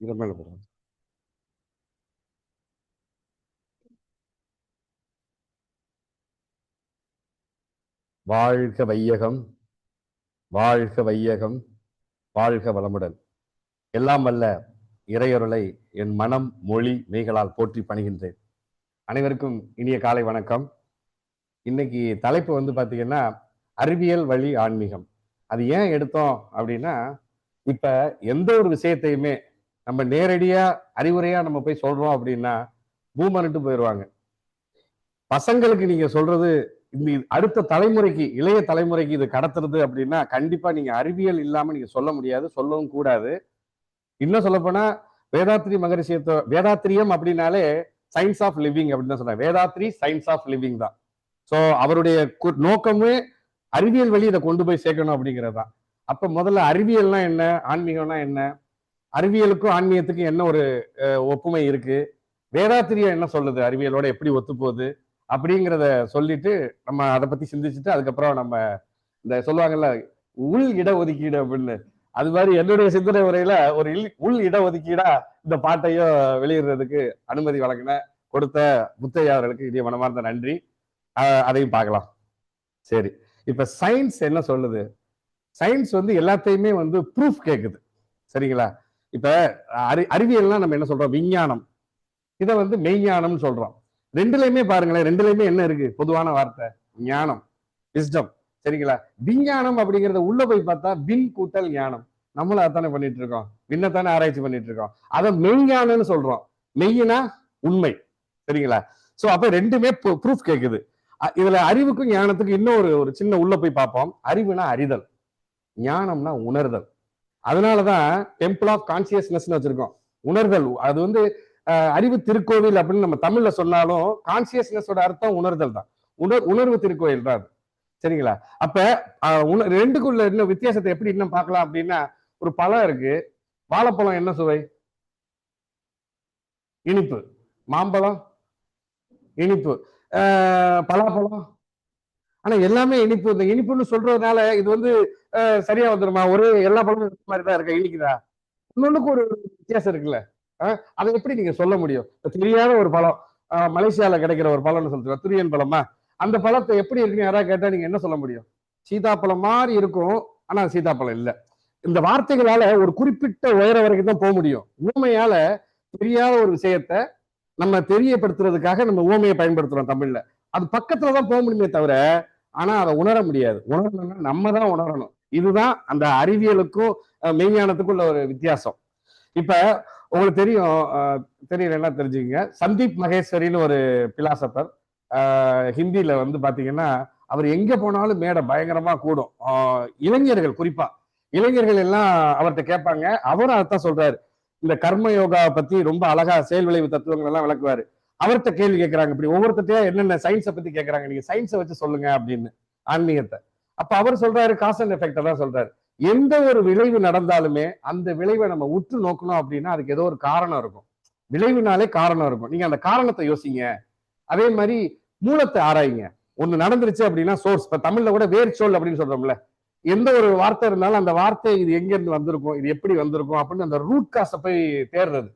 இதன் போறோம். வாழ்க வையகம், வாழ்க வையகம், வாழ்க வளமுடன். எல்லாம் வல்ல இறையொருளை என் மனம் மொழி மெய்களால் போற்றி பணிகின்றேன். அனைவருக்கும் இனிய காலை வணக்கம். இன்னைக்கு தலைப்பு வந்து பாத்தீங்கன்னா அறிவியல் வழி ஆன்மீகம். அது ஏன் எடுத்தோம் அப்படின்னா, இப்ப எந்த ஒரு விஷயத்தையுமே நம்ம நேரடியா அறிவுரையா நம்ம போய் சொல்றோம் அப்படின்னா பூமர்ட்டு போயிடுவாங்க. பசங்களுக்கு நீங்க சொல்றது இந்த அடுத்த தலைமுறைக்கு, இளைய தலைமுறைக்கு இது கடத்துறது அப்படின்னா கண்டிப்பா நீங்க அறிவியல் இல்லாம நீங்க சொல்ல முடியாது, சொல்லவும் கூடாது. இன்னும் சொல்ல போனா வேதாத்ரி மகரிஷியத்தை, வேதாத்திரியம் அப்படின்னாலே சயின்ஸ் ஆஃப் லிவிங் அப்படின்னு தான் சொல்றாங்க. வேதாத்ரி சயின்ஸ் ஆஃப் லிவிங் தான். ஸோ அவருடைய நோக்கமே அறிவியல் வழி இதை கொண்டு போய் சேர்க்கணும் அப்படிங்கிறது தான். அப்ப முதல்ல அறிவியல்னா என்ன, ஆன்மீகம்னா என்ன, அறிவியலுக்கும் ஆன்மீகத்துக்கும் என்ன ஒரு ஒப்புமை இருக்கு, வேதாத்திரியம் என்ன சொல்லுது, அறிவியலோட எப்படி ஒத்து போகுது அப்படிங்கிறத சொல்லிட்டு நம்ம அதை பத்தி சிந்திச்சுட்டு அதுக்கப்புறம் நம்ம இந்த சொல்லுவாங்கல்ல உள் இடஒதுக்கீடு அப்படின்னு, அது மாதிரி என்னுடைய சிந்தனை உரையில ஒரு உள் இடஒதுக்கீடா இந்த பாட்டையும் வெளியிடுறதுக்கு அனுமதி வழங்கின கொடுத்த முத்தையா அவர்களுக்கு இனிய மனமார்ந்த நன்றி. அதையும் பார்க்கலாம். சரி, இப்ப சயின்ஸ் என்ன சொல்லுது? சயின்ஸ் வந்து எல்லாத்தையுமே வந்து ப்ரூஃப் கேக்குது. சரிங்களா? இப்ப அறிவியல்னா நம்ம என்ன சொல்றோம், விஞ்ஞானம். இதை வந்து மெய்ஞானம்னு சொல்றோம். ரெண்டுலையுமே பாருங்களேன், ரெண்டுலையுமே என்ன இருக்கு பொதுவான வார்த்தை, ஞானம், விஸ்டம். சரிங்களா? விஞ்ஞானம் அப்படிங்கறத உள்ள போய் பார்த்தா விண் கூட்டல் ஞானம். நம்மளும் அதானே பண்ணிட்டு இருக்கோம், விண்ணத்தானே ஆராய்ச்சி பண்ணிட்டு இருக்கோம். அதை மெய்ஞானம்னு சொல்றோம். மெய்யினா உண்மை. சரிங்களா? சோ அப்ப ரெண்டுமே ப்ரூஃப் கேக்குது. இதுல அறிவுக்கும் ஞானத்துக்கும் இன்னும் ஒரு சின்ன உள்ள போய் பார்ப்போம். அறிவுனா அறிதல், ஞானம்னா உணர்தல். அதனாலதான் டெம்பிள் ஆஃப் கான்சியஸ்னஸ் வச்சிருக்கோம். உணர்தல். அது வந்து அறிவு திருக்கோவில் அப்படின்னு நம்ம தமிழ்ல சொன்னாலும் கான்சியஸ்னஸோட அர்த்தம் உணர்தல் தான். உணர்வு திருக்கோயில் தான் அது. சரிங்களா? அப்ப ரெண்டுக்குள்ள இன்னும் வித்தியாசத்தை எப்படி இன்னும் பார்க்கலாம் அப்படின்னா, ஒரு பழம் இருக்கு. வாழைப்பழம் என்ன சுவை? இனிப்பு. மாம்பழம் இனிப்பு. பலாப்பழம், ஆனா எல்லாமே இனிப்பு. இந்த இனிப்புன்னு சொல்றதுனால இது வந்து சரியா வந்துருமா? ஒரு எல்லா பழமும் மாதிரிதான் இருக்கா, இனிக்குதா? இன்னொன்னுக்கு ஒரு வித்தியாசம் இருக்குல்ல. அதை எப்படி நீங்க சொல்ல முடியும்? தெரியாத ஒரு பழம், மலேசியால கிடைக்கிற ஒரு பழம்னு சொல்றேன், துரியன் பழமா, அந்த பழத்தை எப்படி இருக்குன்னு யாராவது கேட்டா நீங்க என்ன சொல்ல முடியும்? சீதாப்பழம் மாதிரி இருக்கும், ஆனா சீதாப்பழம் இல்ல. இந்த வார்த்தைகளால ஒரு குறிப்பிட்ட உயரம் வரைக்கும் தான் போக முடியும். ஊமையால தெரியாத ஒரு விஷயத்த நம்ம தெரியப்படுத்துறதுக்காக நம்ம ஊமையை பயன்படுத்துறோம் தமிழ்ல. அது பக்கத்துலதான் போக முடியுமே தவிர, ஆனா அதை உணர முடியாது. உணரணும்னா நம்ம தான் உணரணும். இதுதான் அந்த அறிவியலுக்கும் மெய்ஞானத்துக்கும் உள்ள ஒரு வித்தியாசம். இப்ப உங்களுக்கு தெரியும், தெரியலன்னா தெரிஞ்சுக்கங்க, சந்தீப் மகேஸ்வரின்னு ஒரு பிலாசபர், ஹிந்தியில வந்து பாத்தீங்கன்னா அவர் எங்க போனாலும் மேடை பயங்கரமா கூடும். இளைஞர்கள், குறிப்பா இளைஞர்கள் எல்லாம் அவர்கிட்ட கேட்பாங்க. அவரும் அதான் சொல்றாரு. இந்த கர்ம யோகா பத்தி ரொம்ப அழகா செயல் விளைவு தத்துவங்கள் எல்லாம் விளக்குவாரு. அவர்கிட்ட கேள்வி கேட்கறாங்க, இப்படி ஒவ்வொருத்தையா என்னென்ன சயின்ஸை பத்தி கேட்கறாங்க, நீங்க சயின்ஸை வச்சு சொல்லுங்க அப்படின்னு, ஆன்மீகத்தை. அப்ப அவர் சொல்றாரு காஸ் அண்ட் எஃபெக்ட் தான் சொல்றாரு. எந்த ஒரு விளைவு நடந்தாலுமே அந்த விளைவை நம்ம உற்று நோக்கணும் அப்படின்னா அதுக்கு ஏதோ ஒரு காரணம் இருக்கும். விளைவுனாலே காரணம் இருக்கும். நீங்க அந்த காரணத்தை யோசிங்க. அதே மாதிரி மூலத்தை ஆராய்ங்க. ஒண்ணு நடந்துருச்சு அப்படின்னா சோர்ஸ். இப்ப தமிழ்ல கூட வேர் சொல் அப்படின்னு சொல்றோம்ல, எந்த ஒரு வார்த்தை இருந்தாலும் அந்த வார்த்தை இது எங்க இருந்து வந்திருக்கும், இது எப்படி வந்திருக்கும் அப்படின்னு அந்த ரூட் காசை போய் தேடுறது.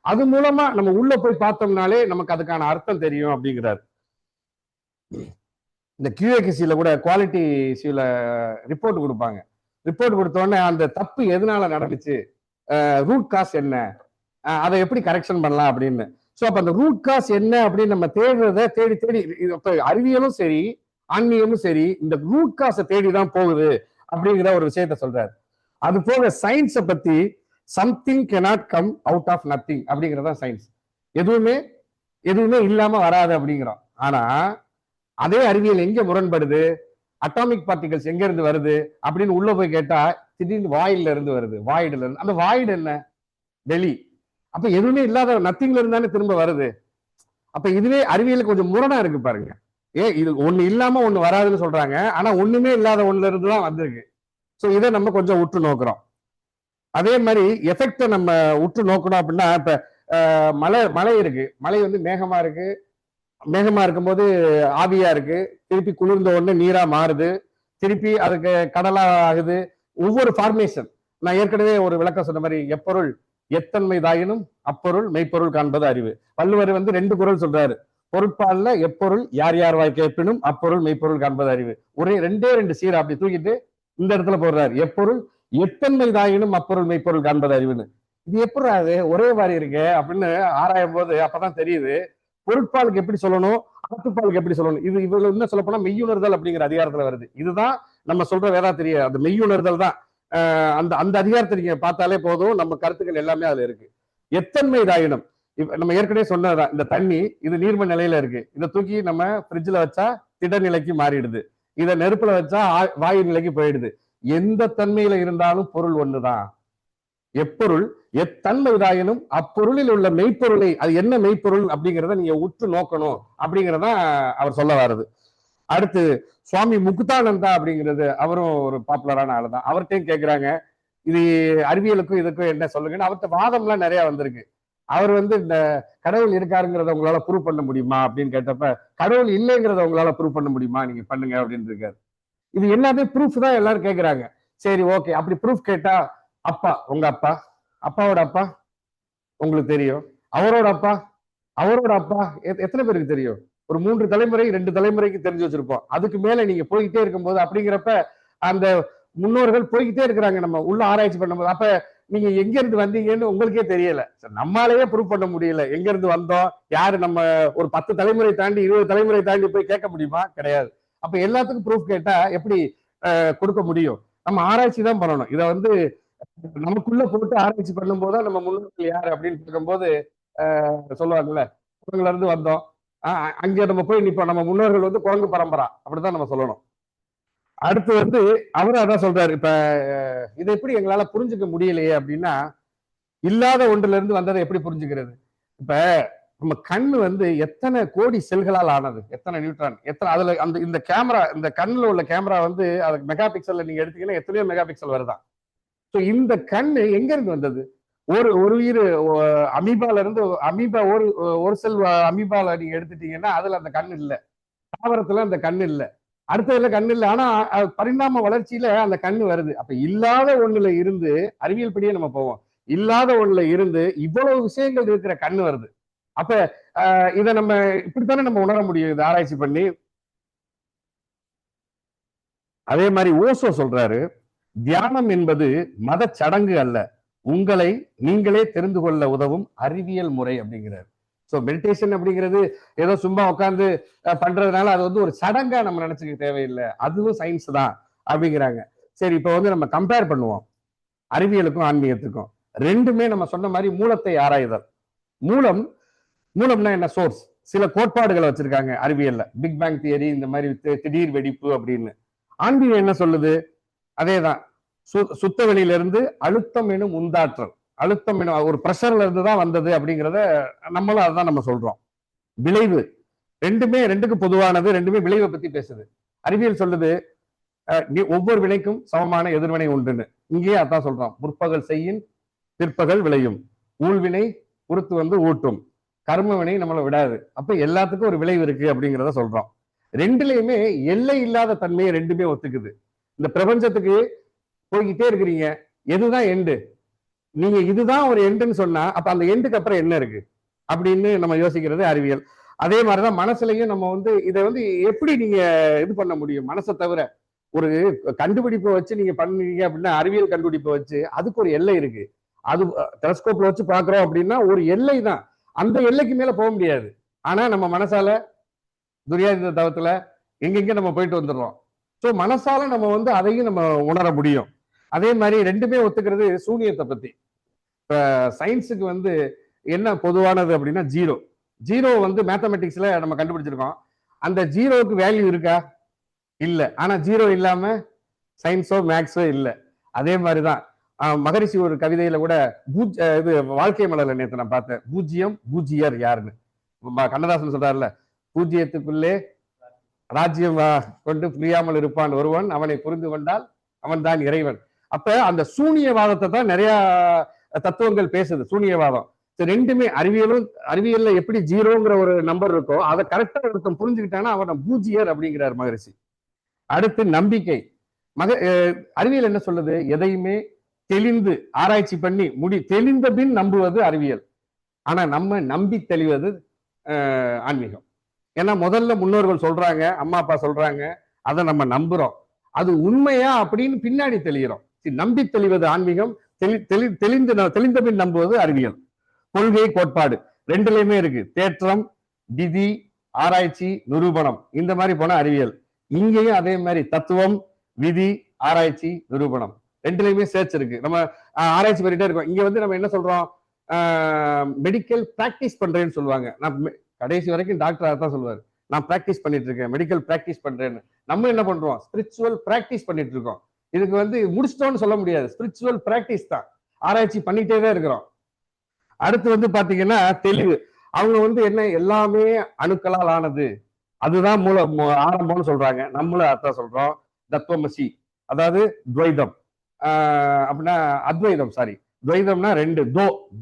அது மூலமா நம்ம உள்ள போய் பார்த்தோம்னாலே நமக்கு அதுக்கான அர்த்தம் தெரியும் அப்படிங்கிறாரு. இந்த QAQC கூட குவாலிட்டி இஷ்யூல ரிப்போர்ட் கொடுப்பாங்க. ரிப்போர்ட் கொடுத்தோடனே அந்த தப்பு எதனால நடந்துச்சு, ரூட் காஸ் என்ன, அதை எப்படி கரெக்ஷன் பண்ணலாம் அப்படின்னு. ஸோ அப்ப அந்த ரூட் காஸ் என்ன அப்படின்னு நம்ம தேடுறத தேடி தேடி, இப்ப அறிவியலும் சரி ஆன்மீகமும் சரி இந்த ரூட் காசை தேடிதான் போகுது அப்படிங்கிற ஒரு விஷயத்த சொல்றாரு. அது போக சயின்ஸை பத்தி something cannot come out of nothing அப்படிங்கிறதா சயின்ஸ். எதுவுமே எதுவுமே இல்லாம வராது அப்படிங்கிறோம். ஆனா அதே அறிவியல் எங்க முரண்படுது? அட்டாமிக் பார்ட்டிகல்ஸ் எங்க இருந்து வருது அப்படின்னு உள்ள போய் கேட்டா திடீர்னு வாயில இருந்து வருது. வாய்டுல இருந்து. அந்த வாய்டு என்ன? வெளி. அப்ப எதுவுமே இல்லாத நத்திங்ல இருந்தானே திரும்ப வருது. அப்ப இதுவே அறிவியலுக்கு கொஞ்சம் முரணா இருக்கு பாருங்க. இது ஒண்ணு இல்லாம ஒண்ணு வராதுன்னு சொல்றாங்க, ஆனா ஒண்ணுமே இல்லாத ஒண்ணுல இருந்துதான் வந்திருக்கு. சோ இதை நம்ம கொஞ்சம் உற்று நோக்குறோம். அதே மாதிரி எஃபெக்ட நம்ம உற்று நோக்கணும் அப்படின்னா, இப்ப மழை இருக்கு, மழை வந்து மேகமா இருக்கு, மேகமா இருக்கும்போது ஆவியா இருக்கு, திருப்பி குளிர்ந்த உடனே நீரா மாறுது, திருப்பி அதுக்கு கடலா ஆகுது. ஒவ்வொரு ஃபார்மேஷன், நான் ஏற்கனவே ஒரு விளக்கம் சொன்ன மாதிரி எப்பொருள் எத்தன்மைதாயினும் அப்பொருள் மெய்ப்பொருள் காண்பது அறிவு. வள்ளுவர் வந்து 2 குறள் சொல்றாரு. பொருட்பால்ல எப்பொருள் யார் யார் வாய் கேட்பினும் அப்பொருள் மெய்ப்பொருள் காண்பது அறிவு. ஒரே 2 சீரை அப்படி தூக்கிட்டு இந்த இடத்துல போடுறாரு. எப்பொருள் எத்தன்மைதாயினும் அப்பொருள் மெய்ப்பொருள் காண்பது அறிவுன்னு. இது எப்படி அது ஒரே மாதிரி இருக்கு அப்படின்னு ஆராயும் போது அப்பதான் தெரியுது பொருட்பாலுக்கு எப்படி சொல்லணும், அகத்துப்பாலுக்கு எப்படி சொல்லணும். இது இவ்வளவு இன்னும் சொல்ல போனா மெய்யுணர்தல் அப்படிங்கிற அதிகாரத்துல வருது. இதுதான் நம்ம சொல்ற வேதாத்திரிய அந்த மெய்யுணர்தல் தான். அந்த அந்த அதிகாரத்தை நீங்க பார்த்தாலே போதும், நம்ம கருத்துக்கள் எல்லாமே அதுல இருக்கு. எத்தன்மை தாயினம் நம்ம ஏற்கனவே சொன்னதுதான். இந்த தண்ணி இது நீர்ம நிலையில இருக்கு. இதை தூக்கி நம்ம ஃப்ரிட்ஜ்ல வச்சா திடநிலைக்கு மாறிடுது. இதை நெருப்புல வச்சா வாயு நிலைக்கு போயிடுது. எந்த தன்மையில இருந்தாலும் பொருள் ஒண்ணுதான். எப்பொருள் எத்தன்மைதாயினும் அப்பொருளில் உள்ள மெய்ப்பொருளை, அது என்ன மெய்ப்பொருள் அப்படிங்கிறத நீங்க உற்று நோக்கணும் அப்படிங்கிறத அவர் சொல்ல வர்றது. அடுத்து சுவாமி முக்தானந்தா அப்படிங்கிறது அவரும் ஒரு பாப்புலரான ஆளு தான். அவர்கிட்டையும் கேட்கிறாங்க இது அறிவியலுக்கும் இதுக்கும் என்ன சொல்லுங்கன்னு. அவர்கிட்ட வாதம்லாம் நிறைய வந்திருக்கு. அவர் வந்து இந்த கடவுள் இருக்காருங்கிறத உங்களால ப்ரூவ் பண்ண முடியுமா அப்படின்னு கேட்டப்ப, கடவுள் இல்லைங்கிறத உங்களால ப்ரூவ் பண்ண முடியுமா, நீங்க பண்ணுங்க அப்படின்னு இருக்காரு. இது எல்லாமே ப்ரூஃப் தான் எல்லாரும் கேட்கிறாங்க. சரி ஓகே, அப்படி ப்ரூஃப் கேட்டா அப்பா, உங்க அப்பா, அப்பாவோட அப்பா உங்களுக்கு தெரியும், அவரோட அப்பா, அவரோட அப்பா எத்தனை பேருக்கு தெரியும்? ஒரு 3 தலைமுறை 2 தலைமுறைக்கு தெரிஞ்சு வச்சிருப்போம். அதுக்கு மேல நீங்க போய்கிட்டே இருக்கும்போது அப்படிங்கிறப்ப அந்த முன்னோர்கள் போய்கிட்டே இருக்கிறாங்க. நம்ம உள்ள ஆராய்ச்சி பண்ணும்போது அப்ப நீங்க எங்க இருந்து வந்தீங்கன்னு உங்களுக்கே தெரியல. நம்மளாலேயே ப்ரூவ் பண்ண முடியல எங்க இருந்து வந்தோம், யாரு நம்ம ஒரு 10 தலைமுறை தாண்டி 20 தலைமுறை தாண்டி போய் கேட்க முடியுமா? கிடையாது. அப்ப எல்லாத்துக்கும் ப்ரூஃப் கேட்டா எப்படி கொடுக்க முடியும்? நம்ம ஆராய்ச்சி தான் பண்ணணும். இதை வந்து நமக்குள்ள போட்டு ஆராய்ச்சி பண்ணும் போதுதான் நம்ம முன்னோர்கள் யாரு அப்படின்னு இருக்கும்போது சொல்லுவாங்கல்ல, குரங்குல இருந்து வந்தோம், அங்க நம்ம போய் நிப்போம், நம்ம முன்னோர்கள் வந்து குரங்கு பரம்பரா அப்படிதான் நம்ம சொல்லணும். அடுத்து வந்து அவரும் அதான் சொல்றாரு. இப்ப இதை எப்படி எங்களால புரிஞ்சுக்க முடியலையே அப்படின்னா, இல்லாத ஒன்றுல இருந்து வந்ததை எப்படி புரிஞ்சுக்கிறது? இப்ப நம்ம கண்ணு வந்து எத்தனை கோடி செல்களால் ஆனது, எத்தனை நியூட்ரான், எத்தனை அதுல அந்த இந்த கேமரா, இந்த கண்ணுல உள்ள கேமரா வந்து அது மெகா பிக்சல்ல நீங்க எடுத்தீங்கன்னா எத்தனையோ மெகா பிக்சல் வருதான். ஸோ இந்த கண்ணு எங்க இருந்து வந்தது? ஒரு உயிர் அமீபால இருந்து, அமீபா ஒரு செல் அமீபால நீங்க எடுத்துட்டீங்கன்னா அதுல அந்த கண்ணு இல்லை, தாவரத்துல அந்த கண்ணு இல்லை, அடுத்ததுல கண்ணு இல்லை. ஆனா பரிணாம வளர்ச்சியில அந்த கண்ணு வருது. அப்ப இல்லாத ஒண்ணுல இருந்து, அறிவியல் படியே நம்ம போவோம், இல்லாத ஒண்ணுல இருந்து இவ்வளவு விஷயங்கள் இருக்கிற கண்ணு வருது. அப்ப இதை நம்ம இப்படித்தானே நம்ம உணர முடியும் இதை ஆராய்ச்சி பண்ணி. அதே மாதிரி ஓசோ சொல்றாரு, தியானம் என்பது மத சடங்கு அல்ல, உங்களை நீங்களே தெரிந்து கொள்ள உதவும் அறிவியல் முறை அப்படிங்கிறார். ஸோ மெடிடேஷன் அப்படிங்கிறது ஏதோ சும்மா உட்காந்து பண்றதுனால அது வந்து ஒரு சடங்கா நம்ம நினைச்சுக்க தேவையில்லை, அதுவும் சயின்ஸ் தான் அப்படிங்கிறாங்க. சரி, இப்போ வந்து நம்ம கம்பேர் பண்ணுவோம் அறிவியலுக்கும் ஆன்மீகத்துக்கும். ரெண்டுமே நம்ம சொன்ன மாதிரி மூலத்தை ஆராய்தல். மூலம்னா என்ன? சோர்ஸ். சில கோட்பாடுகளை வச்சிருக்காங்க அறிவியல்ல, பிக் பேங் தியரி, இந்த மாதிரி திடீர் வெடிப்பு அப்படின்னு. ஆன்மீகம் என்ன சொல்லுது? அதேதான், சுத்த வெளியில இருந்து அழுத்தம் எனும் உந்தாற்றல், அழுத்தம் எனும் ஒரு பிரஷர்ல இருந்து தான் வந்தது அப்படிங்கிறத நம்மளும் அதுதான் நம்ம சொல்றோம். விளைவு ரெண்டுக்கு பொதுவானது, ரெண்டுமே விளைவை பத்தி பேசுது. அறிவியல் சொல்லுது ஒவ்வொரு வினைக்கும் சமமான எதிர்வினை உண்டுன்னு. இங்கேயே அதான் சொல்றோம், முற்பகல் செய்யின் பிற்பகல் விளையும், ஊழ்வினை பொறுத்து வந்து ஊட்டும், கர்ம வினை நம்மளை விடாது. அப்ப எல்லாத்துக்கும் ஒரு விளைவு இருக்கு அப்படிங்கிறத சொல்றோம். ரெண்டுலயுமே எல்லை இல்லாத தன்மையை ரெண்டுமே ஒத்துக்குது. இந்த பிரபஞ்சத்துக்கு போய்கிட்டே இருக்கிறீங்க, எதுதான் எண்டு? நீங்க இதுதான் ஒரு எண்டுன்னு சொன்னா அப்ப அந்த எண்டுக்கு அப்புறம் என்ன இருக்கு அப்படின்னு நம்ம யோசிக்கிறது அறிவியல். அதே மாதிரிதான் மனசுலயும் நம்ம வந்து இதை வந்து எப்படி நீங்க இது பண்ண முடியும்? மனசை தவிர ஒரு கண்டுபிடிப்பை வச்சு நீங்க பண்ணீங்க அப்படின்னா, அறிவியல் கண்டுபிடிப்பை வச்சு அதுக்கு ஒரு எல்லை இருக்கு. அது டெலஸ்கோப்ல வச்சு பாக்குறோம் அப்படின்னா ஒரு எல்லை தான், அந்த எல்லைக்கு மேல போக முடியாது. ஆனா நம்ம மனசால துரியாதீத தவத்துல எங்கெங்க நம்ம போயிட்டு வந்துடுறோம். ஸோ மனசால நம்ம வந்து அதையும் நம்ம உணர முடியும். அதே மாதிரி ரெண்டுமே ஒத்துக்கிறது சூனியத்தை பத்தி. இப்ப சயின்ஸுக்கு வந்து என்ன பொதுவானது அப்படின்னா ஜீரோ வந்து மேத்தமெட்டிக்ஸ்ல நம்ம கண்டுபிடிச்சிருக்கோம். அந்த ஜீரோவுக்கு வேல்யூ இருக்கா? இல்ல. ஆனா ஜீரோ இல்லாம சயின்ஸோ மேக்ஸோ இல்ல. அதே மாதிரிதான் மகரிஷி ஒரு கவிதையில கூட இது வாழ்க்கை மலர்ல நேற்று நான் பார்த்தேன், பூஜ்ஜியம் பூஜ்ஜியர் யாருன்னு. கண்ணதாசன் சொல்றாருல, பூஜ்ஜியத்துக்குள்ளே ராஜ்யம் கொண்டு புரியாமல் இருப்பான் ஒருவன், அவனை புரிந்து கொண்டால் அவன் தான் இறைவன். அப்ப அந்த சூனியவாதத்தை தான் நிறைய தத்துவங்கள் பேசுது, சூனியவாதம். ரெண்டுமே அறிவியல்ல எப்படி ஜீரோங்கிற ஒரு நம்பர் இருக்கோ அதை கரெக்டா ஒருத்தன் புரிஞ்சுக்கிட்டானா அவன் பூஜ்ஜியர் அப்படிங்கிறார் மகரிஷி. அடுத்து நம்பிக்கை. அறிவியல் என்ன சொல்லுது? எதையுமே தெளிந்து ஆராய்ச்சி பண்ணி தெளிந்த பின் நம்புவது அறிவியல். ஆனா நம்ம நம்பி தெளிவது ஆன்மீகம். ஏன்னா முதல்ல முன்னோர்கள் சொல்றாங்க, அம்மா அப்பா சொல்றாங்க, அதை நம்ம நம்புறோம். அது உண்மையா அப்படின்னு பின்னாடி தெளிகிறோம். நம்பி தெளிவது ஆன்மீகம், தெளிந்த பின் நம்புவது அறிவியல். கொள்கை கோட்பாடு ரெண்டுலயுமே இருக்கு. தேற்றம், விதி, ஆராய்ச்சி, நிரூபணம், இந்த மாதிரி போன அறிவியல். இங்கேயும் அதே மாதிரி தத்துவம், விதி, ஆராய்ச்சி, நிரூபணம் ரெண்டுலயுமே சேர்ச் இருக்கு. நம்ம ஆராய்ச்சி பண்ணிட்டே இருக்கோம். இங்க வந்து நம்ம என்ன சொல்றோம், மெடிக்கல் பிராக்டிஸ் பண்றேன்னு சொல்லுவாங்க. நான் கடைசி வரைக்கும் டாக்டர் தான் சொல்லுவாரு, நான் பிராக்டிஸ் பண்ணிட்டு இருக்கேன், மெடிக்கல் பிராக்டிஸ் பண்றேன்னு. நம்ம என்ன பண்றோம், ஸ்பிரிச்சுவல் பிராக்டிஸ் பண்ணிட்டு இருக்கோம். இதுக்கு வந்து முடிச்சிட்டோம்னு சொல்ல முடியாது, ஸ்பிரிச்சுவல் பிராக்டிஸ் தான், ஆராய்ச்சி பண்ணிட்டே தான் இருக்கிறோம். அடுத்து வந்து பாத்தீங்கன்னா தெளிவு. அவங்க வந்து என்ன, எல்லாமே அணுக்களால் ஆனது, அதுதான் ஆரம்பம்னு சொல்றாங்க. நம்மளும் அதான் சொல்றோம். தத்துவமசி, அதாவது துவைதம் அப்படின்னா அத்வைதம், சாரி துவைதம்னா ரெண்டு,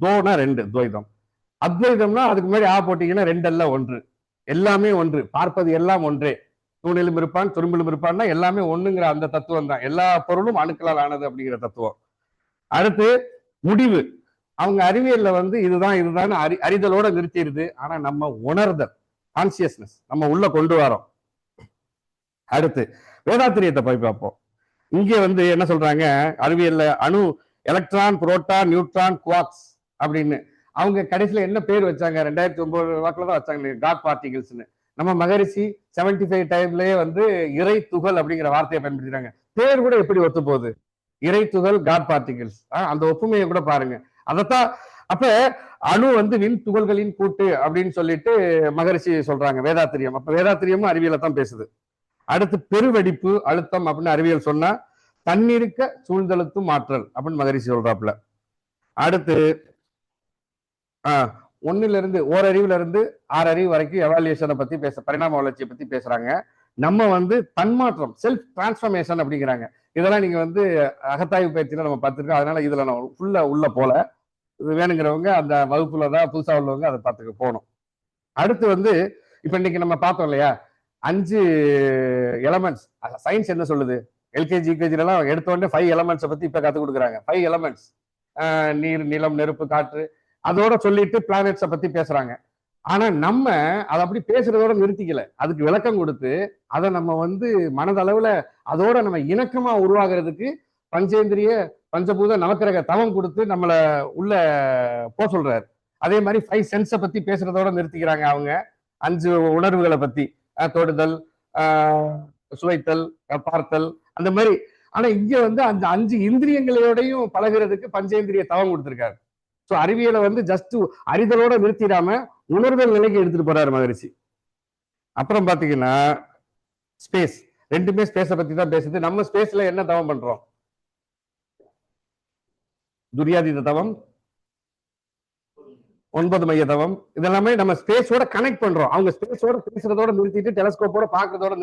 தோனா ரெண்டு, துவைதம். அத்வைதம்னா அதுக்கு முன்னாடி போட்டீங்கன்னா ரெண்டல்ல ஒன்று, எல்லாமே ஒன்று, பார்ப்பது எல்லாம் ஒன்றே, தூணிலும் இருப்பான் துரும்பிலும் இருப்பான்னா எல்லாமே ஒண்ணுங்கிற அந்த தத்துவம் தான். எல்லா பொருளும் அணுக்களால் ஆனது அப்படிங்கிற தத்துவம். அடுத்து முடிவு. அவங்க அறிவியல்ல வந்து இதுதான் அறிதலோட நிறுத்திடுது. ஆனா நம்ம உணர்தல், கான்சியஸ்னஸ் நம்ம உள்ள கொண்டு வரோம். அடுத்து வேதாத்திரியத்தை போய் பார்ப்போம். இங்கே வந்து என்ன சொல்றாங்க, அறிவியல்ல அணு, எலக்ட்ரான், புரோட்டான், நியூட்ரான், குவார்க்ஸ் அப்படின்னு அவங்க கடைசியில என்ன பேர் வச்சாங்க, 2009 வாக்குல தான் வச்சாங்க, காட் பார்ட்டிகல்ஸ்னு. நம்ம மகரிஷி 75 டைம்லயே வந்து இறை துகள் அப்படிங்கிற வார்த்தையை பயன்படுத்துறாங்க. பேர் கூட எப்படி ஒத்து போகுது, இறை துகள், காட் பார்ட்டிகல்ஸ். அந்த ஒப்புமையை கூட பாருங்க. அதத்தான் அப்ப அணு வந்து விண் துகள்களின் கூட்டு அப்படின்னு சொல்லிட்டு மகரிஷி சொல்றாங்க வேதாத்திரியம். அப்ப வேதாத்திரியமும் அறிவியலை தான் பேசுது. அடுத்து பெருவெடிப்பு, அழுத்தம் அப்படின்னு அறிவியல் சொன்னா தன்னிருக்க சூழ்ந்தழுத்தும் ஆற்றல் அப்படின்னு மகரிஷி சொல்றாப்புல. அடுத்து ஒன்னுல இருந்து ஓரறிவுல இருந்து 6 அறிவு வரைக்கும் எவாலுவேஷனை பத்தி பரிணாம வளர்ச்சியை பத்தி பேசுறாங்க. நம்ம வந்து தன்மாற்றம், செல்ஃப் டிரான்ஸ்பர்மேஷன் அப்படிங்கிறாங்க. இதெல்லாம் நீங்க வந்து அகத்தாய்வு பயிற்சியில நம்ம பார்த்துருக்கோம். அதனால இதுல நம்ம உள்ள போல, வேணுங்கிறவங்க அந்த வகுப்புலதான் புதுசா உள்ளவங்க அதை பார்த்துக்க போகணும். அடுத்து வந்து இப்ப இன்னைக்கு நம்ம பார்த்தோம் இல்லையா, 5 எலமெண்ட்ஸ். சயின்ஸ் என்ன சொல்லுது, எல்கேஜி யூகேஜி எல்லாம் எடுத்தோடனே 5 எலமெண்ட்ஸை பத்தி இப்ப கத்துக் கொடுக்குறாங்க. 5 எலமெண்ட்ஸ், நீர், நிலம், நெருப்பு, காற்று, அதோட சொல்லிட்டு பிளானட்ஸை பத்தி பேசுறாங்க. ஆனா நம்ம அதை அப்படி பேசுறதோட நிறுத்திக்கல, அதுக்கு விளக்கம் கொடுத்து அதை நம்ம வந்து மனதளவுல அதோட நம்ம இணக்கமா உருவாகிறதுக்கு பஞ்சேந்திரிய பஞ்சபூத நவக்கிரக தவம் கொடுத்து நம்மள உள்ள போ சொல்றாரு. அதே மாதிரி 5 சென்ஸை பத்தி பேசுறதோட நிறுத்திக்கிறாங்க அவங்க. 5 உணர்வுகளை பத்தி, தொடுதல், சுவைத்தல், பார்த்தல், அந்த மாதிரி. ஆனா இங்க வந்து அந்த 5 இந்திரியங்களோடையும் பழகிறதுக்கு பஞ்சேந்திரிய தவம் கொடுத்திருக்காரு. சோ அறிவியலை வந்து ஜஸ்ட் அறிதலோட நிறுத்திடாம உணர்தல் நிலைக்கு எடுத்துட்டு போறாரு மகரிஷி. அப்புறம் பாத்தீங்கன்னா ஸ்பேஸ், ரெண்டுமே ஸ்பேஸை பத்தி தான் பேசுது. நம்ம ஸ்பேஸ்ல என்ன தவம் பண்றோம், துரியாதீத தவம், 9 மைய தவம், இதெல்லாமே நம்ம ஸ்பேஸோட கனெக்ட் பண்றோம். அவங்க ஸ்பேஸோட பேசுறதோட நிறுத்திட்டு டெலஸ்கோப்போட பாக்குறதோட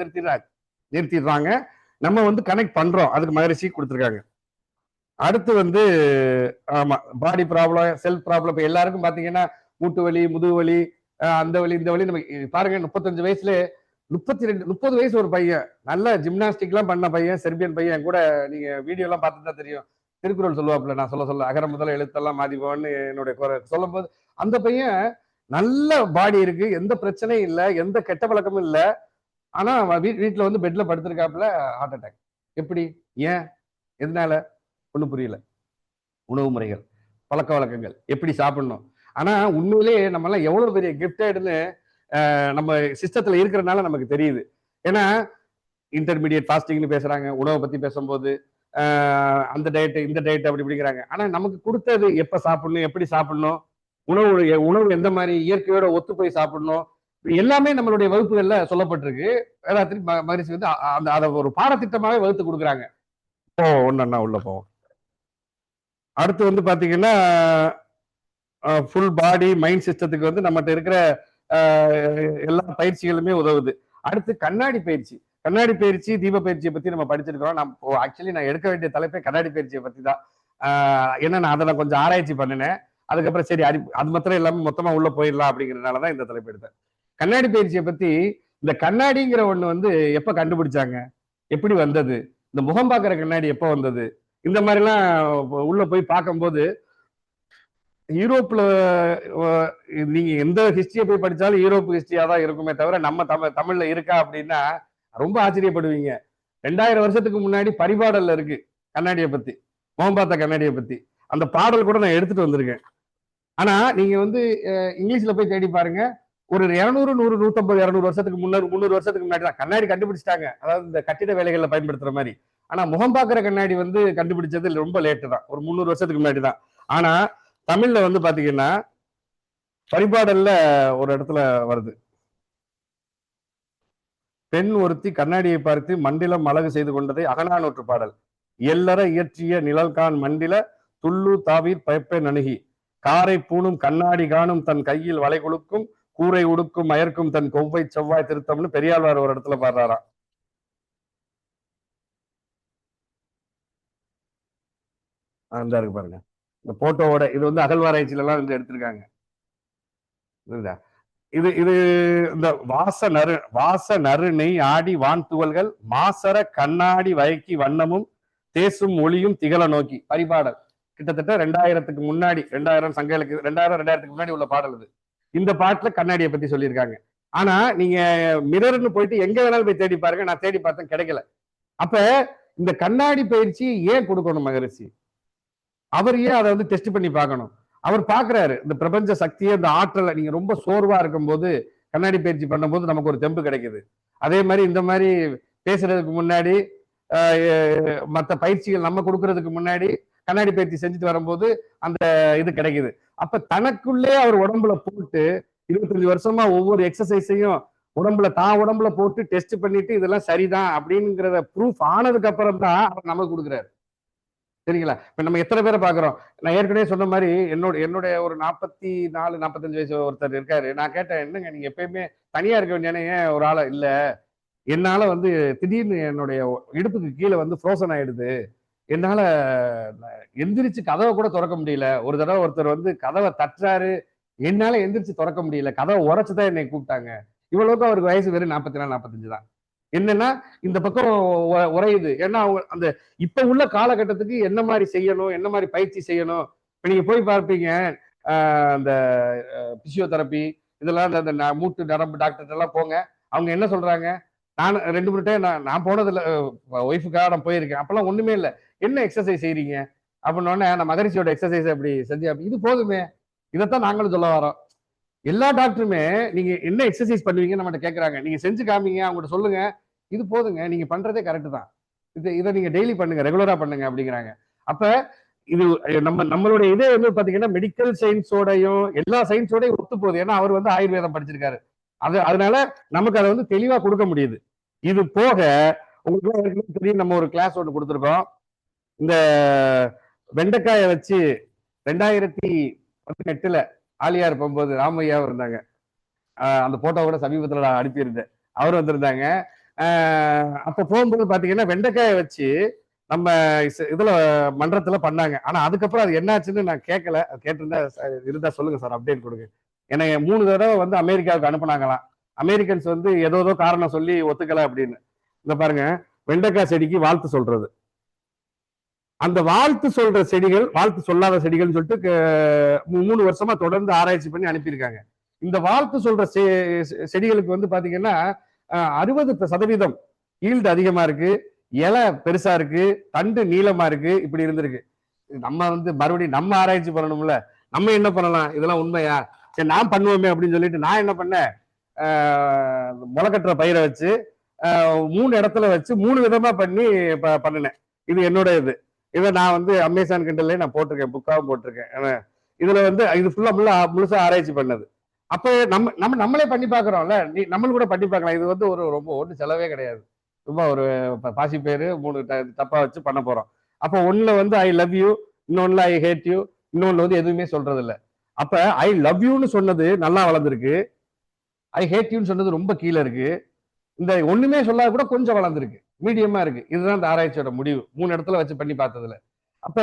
நிறுத்திடுறாங்க. நம்ம வந்து கனெக்ட் பண்றோம், அதுக்கு மகரிஷி கொடுத்துருக்காங்க. அடுத்து வந்து ஆமா, பாடி ப்ராப்ளம், செல்ஃப் ப்ராப்ளம். இப்ப எல்லாருக்கும் பாத்தீங்கன்னா மூட்டு வலி, முதுகு வலி, அந்த வலி, இந்த வலி. நம்ம பாருங்க, 35 வயசுல 30 வயசு ஒரு பையன், நல்ல ஜிம்னாஸ்டிக் எல்லாம் பண்ண பையன், செர்பியன் பையன். கூட நீங்க வீடியோ எல்லாம் பார்த்துட்டு தான் தெரியும். திருக்குறள் சொல்லுவாப்புல, நான் சொல்ல அகர முதல எழுத்தெல்லாம் மாதிபோன்னு என்னுடைய சொல்லும் போது, அந்த பையன் நல்ல பாடி இருக்கு, எந்த பிரச்சனையும் இல்லை, எந்த கெட்ட பழக்கமும் இல்லை. ஆனா வீட்டுல வந்து பெட்ல படுத்திருக்காப்புல, ஹார்ட் அட்டாக். எப்படி, ஏன், எதனால, ஒண்ணும் புரியல. உணவு முறைகள், பழக்க வழக்கங்கள், எப்படி சாப்பிடணும். ஆனா உண்மையிலேயே நம்ம எல்லாம் எவ்வளவு பெரிய கிஃப்டட்னு நம்ம சிஸ்டத்துல இருக்கிறதுனால நமக்கு தெரியுது. ஏன்னா இன்டர்மீடியட் ஃபாஸ்டிங்னு பேசுறாங்க, உணவை பத்தி பேசும்போது அந்த டயட் இந்த டயட் அப்படி இப்படிங்கிறாங்க. ஆனா நமக்கு கொடுத்தது எப்ப சாப்பிடணும், எப்படி சாப்பிடணும், உணவு எந்த மாதிரி இயற்கையோட ஒத்து போய் சாப்பிடணும், எல்லாமே நம்மளுடைய வகுப்புகள்ல சொல்லப்பட்டிருக்கு. வேதாத்திரி மகரிஷி வந்து அதை ஒரு பாடத்திட்டமாவே வகுத்து கொடுக்குறாங்க. ஒன்னா உள்ள போவோம். அடுத்து வந்து பாத்தீங்கன்னா ஃபுல் பாடி மைண்ட் சிஸ்டத்துக்கு வந்து நம்மகிட்ட இருக்கிற எல்லா பயிற்சிகளுமே உதவுது. அடுத்து கண்ணாடி பயிற்சி, தீப பயிற்சியை பத்தி நம்ம படிச்சிருக்கிறோம். நான் எடுக்க வேண்டிய தலைப்பே கண்ணாடி பயிற்சியை பத்தி தான். ஏன்னா நான் அதை கொஞ்சம் ஆராய்ச்சி பண்ணினேன். அதுக்கப்புறம் சரி அது மாத்திரம் எல்லாமே மொத்தமா உள்ள போயிடலாம் அப்படிங்கிறதுனாலதான் இந்த தலைப்பு எடுத்தேன். கண்ணாடி பயிற்சியை பத்தி, இந்த கண்ணாடிங்கிற ஒண்ணு வந்து எப்ப கண்டுபிடிச்சாங்க, எப்படி வந்தது, இந்த முகம் பார்க்கிற கண்ணாடி எப்ப வந்தது, இந்த மாதிரிலாம் உள்ள போய் பார்க்கும்போது யூரோப்ல நீங்க எந்த ஹிஸ்டரியை போய் படிச்சாலும் யூரோப் ஹிஸ்டரியா தான் இருக்குமே தவிர நம்ம தமிழ்ல இருக்கா அப்படின்னா ரொம்ப ஆச்சரியப்படுவீங்க. 2000 வருஷத்துக்கு முன்னாடி பரிபாடல்ல இருக்கு கண்ணாடியை பத்தி, முகம் கண்ணாடியை பத்தி. அந்த பாடல் கூட நான் எடுத்துட்டு வந்திருக்கேன். ஆனா நீங்க வந்து இங்கிலீஷ்ல போய் தேடி பாருங்க, ஒரு 200 100 150 200 வருஷத்துக்கு 300 வருஷத்துக்கு முன்னாடி தான் கண்ணாடி கண்டுபிடிச்சிட்டாங்க. அதாவது இந்த கட்டிட வேலைகள்ல பயன்படுத்துற மாதிரி. ஆனா முகம் பார்க்கிற கண்ணாடி வந்து கண்டுபிடிச்சது ரொம்ப லேட்டு தான், ஒரு 300 வருஷத்துக்கு முன்னாடி தான். ஆனா தமிழ்ல வந்து பாத்தீங்கன்னா பரிபாடல்ல ஒரு இடத்துல வருது, பெண் ஒருத்தி கண்ணாடியை பார்த்து மண்டிலம் அழகு செய்து கொண்டதை அகநானூற்று பாடல். எல்லற இயற்றிய நிழல்கான் மண்டில துள்ளு தாவீர் பயப்பெண் அணுகி காரை பூணும் கண்ணாடி காணும் தன் கையில் வளை கொழுக்கும் கூரை உடுக்கும் அயர்க்கும் தன் கொவ்வை செவ்வாய் திருத்தம்னு பெரியாழ்வார் ஒரு இடத்துல பாடுறாராம். அந்த இருக்கு பாருங்க இந்த போட்டோவோட. இது வந்து அகழ்வாராய்ச்சியில எல்லாம் வந்து எடுத்திருக்காங்க. இது இது இந்த வாச நறு நெய் ஆடி வான் துவல்கள் மாசர கண்ணாடி வயக்கி வண்ணமும் தேசும் ஒளியும் திகழ நோக்கி பரிபாடல். கிட்டத்தட்ட 2000க்கு முன்னாடி, 2000 சங்க இலக்கிய 2000 முன்னாடி உள்ள பாடல் இது. இந்த பாட்டுல கண்ணாடியை பத்தி சொல்லியிருக்காங்க. ஆனா நீங்க மிரர்னு போயிட்டு எங்க வேணாலும் போய் தேடி பாருங்க, நான் தேடி பார்த்தேன் கிடைக்கல. அப்ப இந்த கண்ணாடி பயிற்சி ஏன் கொடுக்கணும் மகரிஷி? அவர் ஏன் அதை வந்து டெஸ்ட் பண்ணி பார்க்கணும்? அவர் பாக்குறாரு இந்த பிரபஞ்ச சக்தியை, இந்த ஆற்றலை. நீங்க ரொம்ப சோர்வா இருக்கும் போது கண்ணாடி பயிற்சி பண்ணும்போது நமக்கு ஒரு தெம்பு கிடைக்குது. அதே மாதிரி இந்த மாதிரி பேசுறதுக்கு முன்னாடி மற்ற பயிற்சிகள் நம்ம கொடுக்கறதுக்கு முன்னாடி கண்ணாடி பயிற்சி செஞ்சுட்டு வரும்போது அந்த இது கிடைக்குது. அப்ப தனக்குள்ளே அவர் உடம்புல போட்டு 25 வருஷமா ஒவ்வொரு எக்ஸசைஸையும் உடம்புல போட்டு டெஸ்ட் பண்ணிட்டு இதெல்லாம் சரிதான் அப்படிங்கிறத ப்ரூஃப் ஆனதுக்கு அப்புறம் தான் அவர் நமக்கு கொடுக்குறாரு. சரிங்களா? இப்ப நம்ம எத்தனை பேரை பாக்குறோம்? நான் ஏற்கனவே சொன்ன மாதிரி என்னுடைய ஒரு 44 45 வயசு ஒருத்தர் இருக்காரு. நான் கேட்டேன், என்னங்க நீங்க எப்பயுமே தனியா இருக்க வேண்டிய ஏன் ஒரு ஆளை இல்ல, என்னால வந்து திடீர்னு என்னுடைய இடுப்புக்கு கீழே வந்து ஃப்ரோசன் ஆயிடுது, என்னால எந்திரிச்சு கதவை கூட திறக்க முடியல. ஒரு தடவை ஒருத்தர் வந்து கதவை தட்டுறாரு, என்னால எந்திரிச்சு திறக்க முடியல, கதவை உரைச்சுதான் என்னை கூப்பிட்டாங்க. இவ்வளவுக்கு அவருக்கு வயசு வெறும் 44 45 தான். என்னன்னா இந்த பக்கம் உரையுது. ஏன்னா அந்த இப்ப உள்ள காலகட்டத்துக்கு என்ன மாதிரி செய்யணும், என்ன மாதிரி பயிற்சி செய்யணும். இப்ப நீங்க போய் பார்ப்பீங்க அந்த பிசியோதெரப்பி இதெல்லாம், அந்த மூட்டு நரம்பு டாக்டர் எல்லாம் போங்க. அவங்க என்ன சொல்றாங்க, நான் 2 3 டைம் நான் போனது இல்லை, ஒய்ஃபுக்காக நான் போயிருக்கேன். அப்பெல்லாம் ஒண்ணுமே இல்லை, என்ன எக்ஸசைஸ் செய்றீங்க அப்படின்னோடனே நான் மகரிஷியோட எக்ஸசைஸ் அப்படி செஞ்சேன். இது போதுமே, இதைத்தான் நாங்களும் சொல்ல வரோம். எல்லா டாக்டருமே நீங்க என்ன எக்ஸசைஸ் பண்ணுவீங்க நம்மகிட்ட கேட்கறாங்க. நீங்க செஞ்சு காமிங்க, அவங்ககிட்ட சொல்லுங்க, இது போதுங்க, நீங்க பண்றதே கரெக்ட் தான், இதை நீங்க டெய்லி பண்ணுங்க, ரெகுலரா பண்ணுங்க அப்படிங்கிறாங்க. அப்ப இது நம்மளுடைய இதே வந்து பாத்தீங்கன்னா மெடிக்கல் சயின்ஸோடையும் எல்லா சயின்ஸோடையும் ஒத்து போகுது. ஏன்னா அவர் வந்து ஆயுர்வேதம் படிச்சிருக்காரு. அதனால நமக்கு அதை வந்து தெளிவா கொடுக்க முடியுது. இது போக உங்களுக்கு தெரியும், நம்ம ஒரு கிளாஸ் ஒன்று கொடுத்துருக்கோம். இந்த வெண்டைக்காயை வச்சு 2018 ஆலியார் போகும்போது ராமையா இருந்தாங்க. அந்த போட்டோ கூட சமீபத்துல நான் அனுப்பியிருந்தேன். அவர் வந்திருந்தாங்க. அப்ப போகும்போது பாத்தீங்கன்னா வெண்டைக்காயை வச்சு நம்ம இதுல மன்றத்துல பண்ணாங்க. ஆனா அதுக்கப்புறம் அது என்னாச்சுன்னு நான் கேட்கல. கேட்டிருந்தா இருந்தா சொல்லுங்க சார், அப்டேட் கொடுங்க. என்னை 3 தடவை வந்து அமெரிக்காவுக்கு அனுப்புனாங்களாம். அமெரிக்கன்ஸ் வந்து ஏதோ காரணம் சொல்லி ஒத்துக்கல அப்படின்னு. இந்த பாருங்க, வெண்டைக்காய் செடிக்கு வாழ்த்து சொல்றது. அந்த வாழ்த்து சொல்ற செடிகள், வாழ்த்து சொல்லாத செடிகள் சொல்லிட்டு 3 வருஷமா தொடர்ந்து ஆராய்ச்சி பண்ணி அனுப்பியிருக்காங்க. இந்த வாழ்த்து சொல்ற செடிகளுக்கு வந்து பாத்தீங்கன்னா 60% ஈல்டு அதிகமா இருக்கு, இலை பெருசா இருக்கு, தண்டு நீளமா இருக்கு, இப்படி இருந்திருக்கு. நம்ம வந்து மறுபடியும் நம்ம ஆராய்ச்சி பண்ணணும்ல, நம்ம என்ன பண்ணலாம், இதெல்லாம் உண்மையா, சரி நான் பண்ணுவோமே அப்படின்னு சொல்லிட்டு நான் என்ன பண்ணேன், முளைக்கட்டுற பயிரை வச்சு 3 இடத்துல வச்சு 3 விதமா பண்ணி பண்ணினேன். இது என்னோட இதை நான் வந்து அமேசான் கிண்டல்ல நான் போட்டிருக்கேன், புக்காவும் போட்டிருக்கேன். இதுல வந்து இது முழுசா ஆராய்ச்சி பண்ணது. அப்ப நம்மளே பண்ணி பாக்குறோம்ல, நம்மளும் கூட பண்ணி பார்க்கலாம். இது வந்து ரொம்ப ஒன்றும் செலவே கிடையாது. ரொம்ப ஒரு பாசி பேரு 3 தப்பா வச்சு பண்ண போறோம். அப்போ ஒண்ணுல வந்து ஐ லவ் யூ, இன்னொன்னுல ஐ ஹேட் யூ, இன்னொன்னு வந்து எதுவுமே சொல்றது இல்லை. அப்ப ஐ லவ் யூன்னு சொன்னது நல்லா வளர்ந்துருக்கு, ஐ ஹேட் யூன்னு சொன்னது ரொம்ப கீழே இருக்கு, இந்த ஒண்ணுமே சொல்லாத கூட கொஞ்சம் வளர்ந்துருக்கு, மீடியமா இருக்கு. இதுதான் இந்த ஆராய்ச்சியோட முடிவு, 3 இடத்துல வச்சு பண்ணி பார்த்ததுல. அப்ப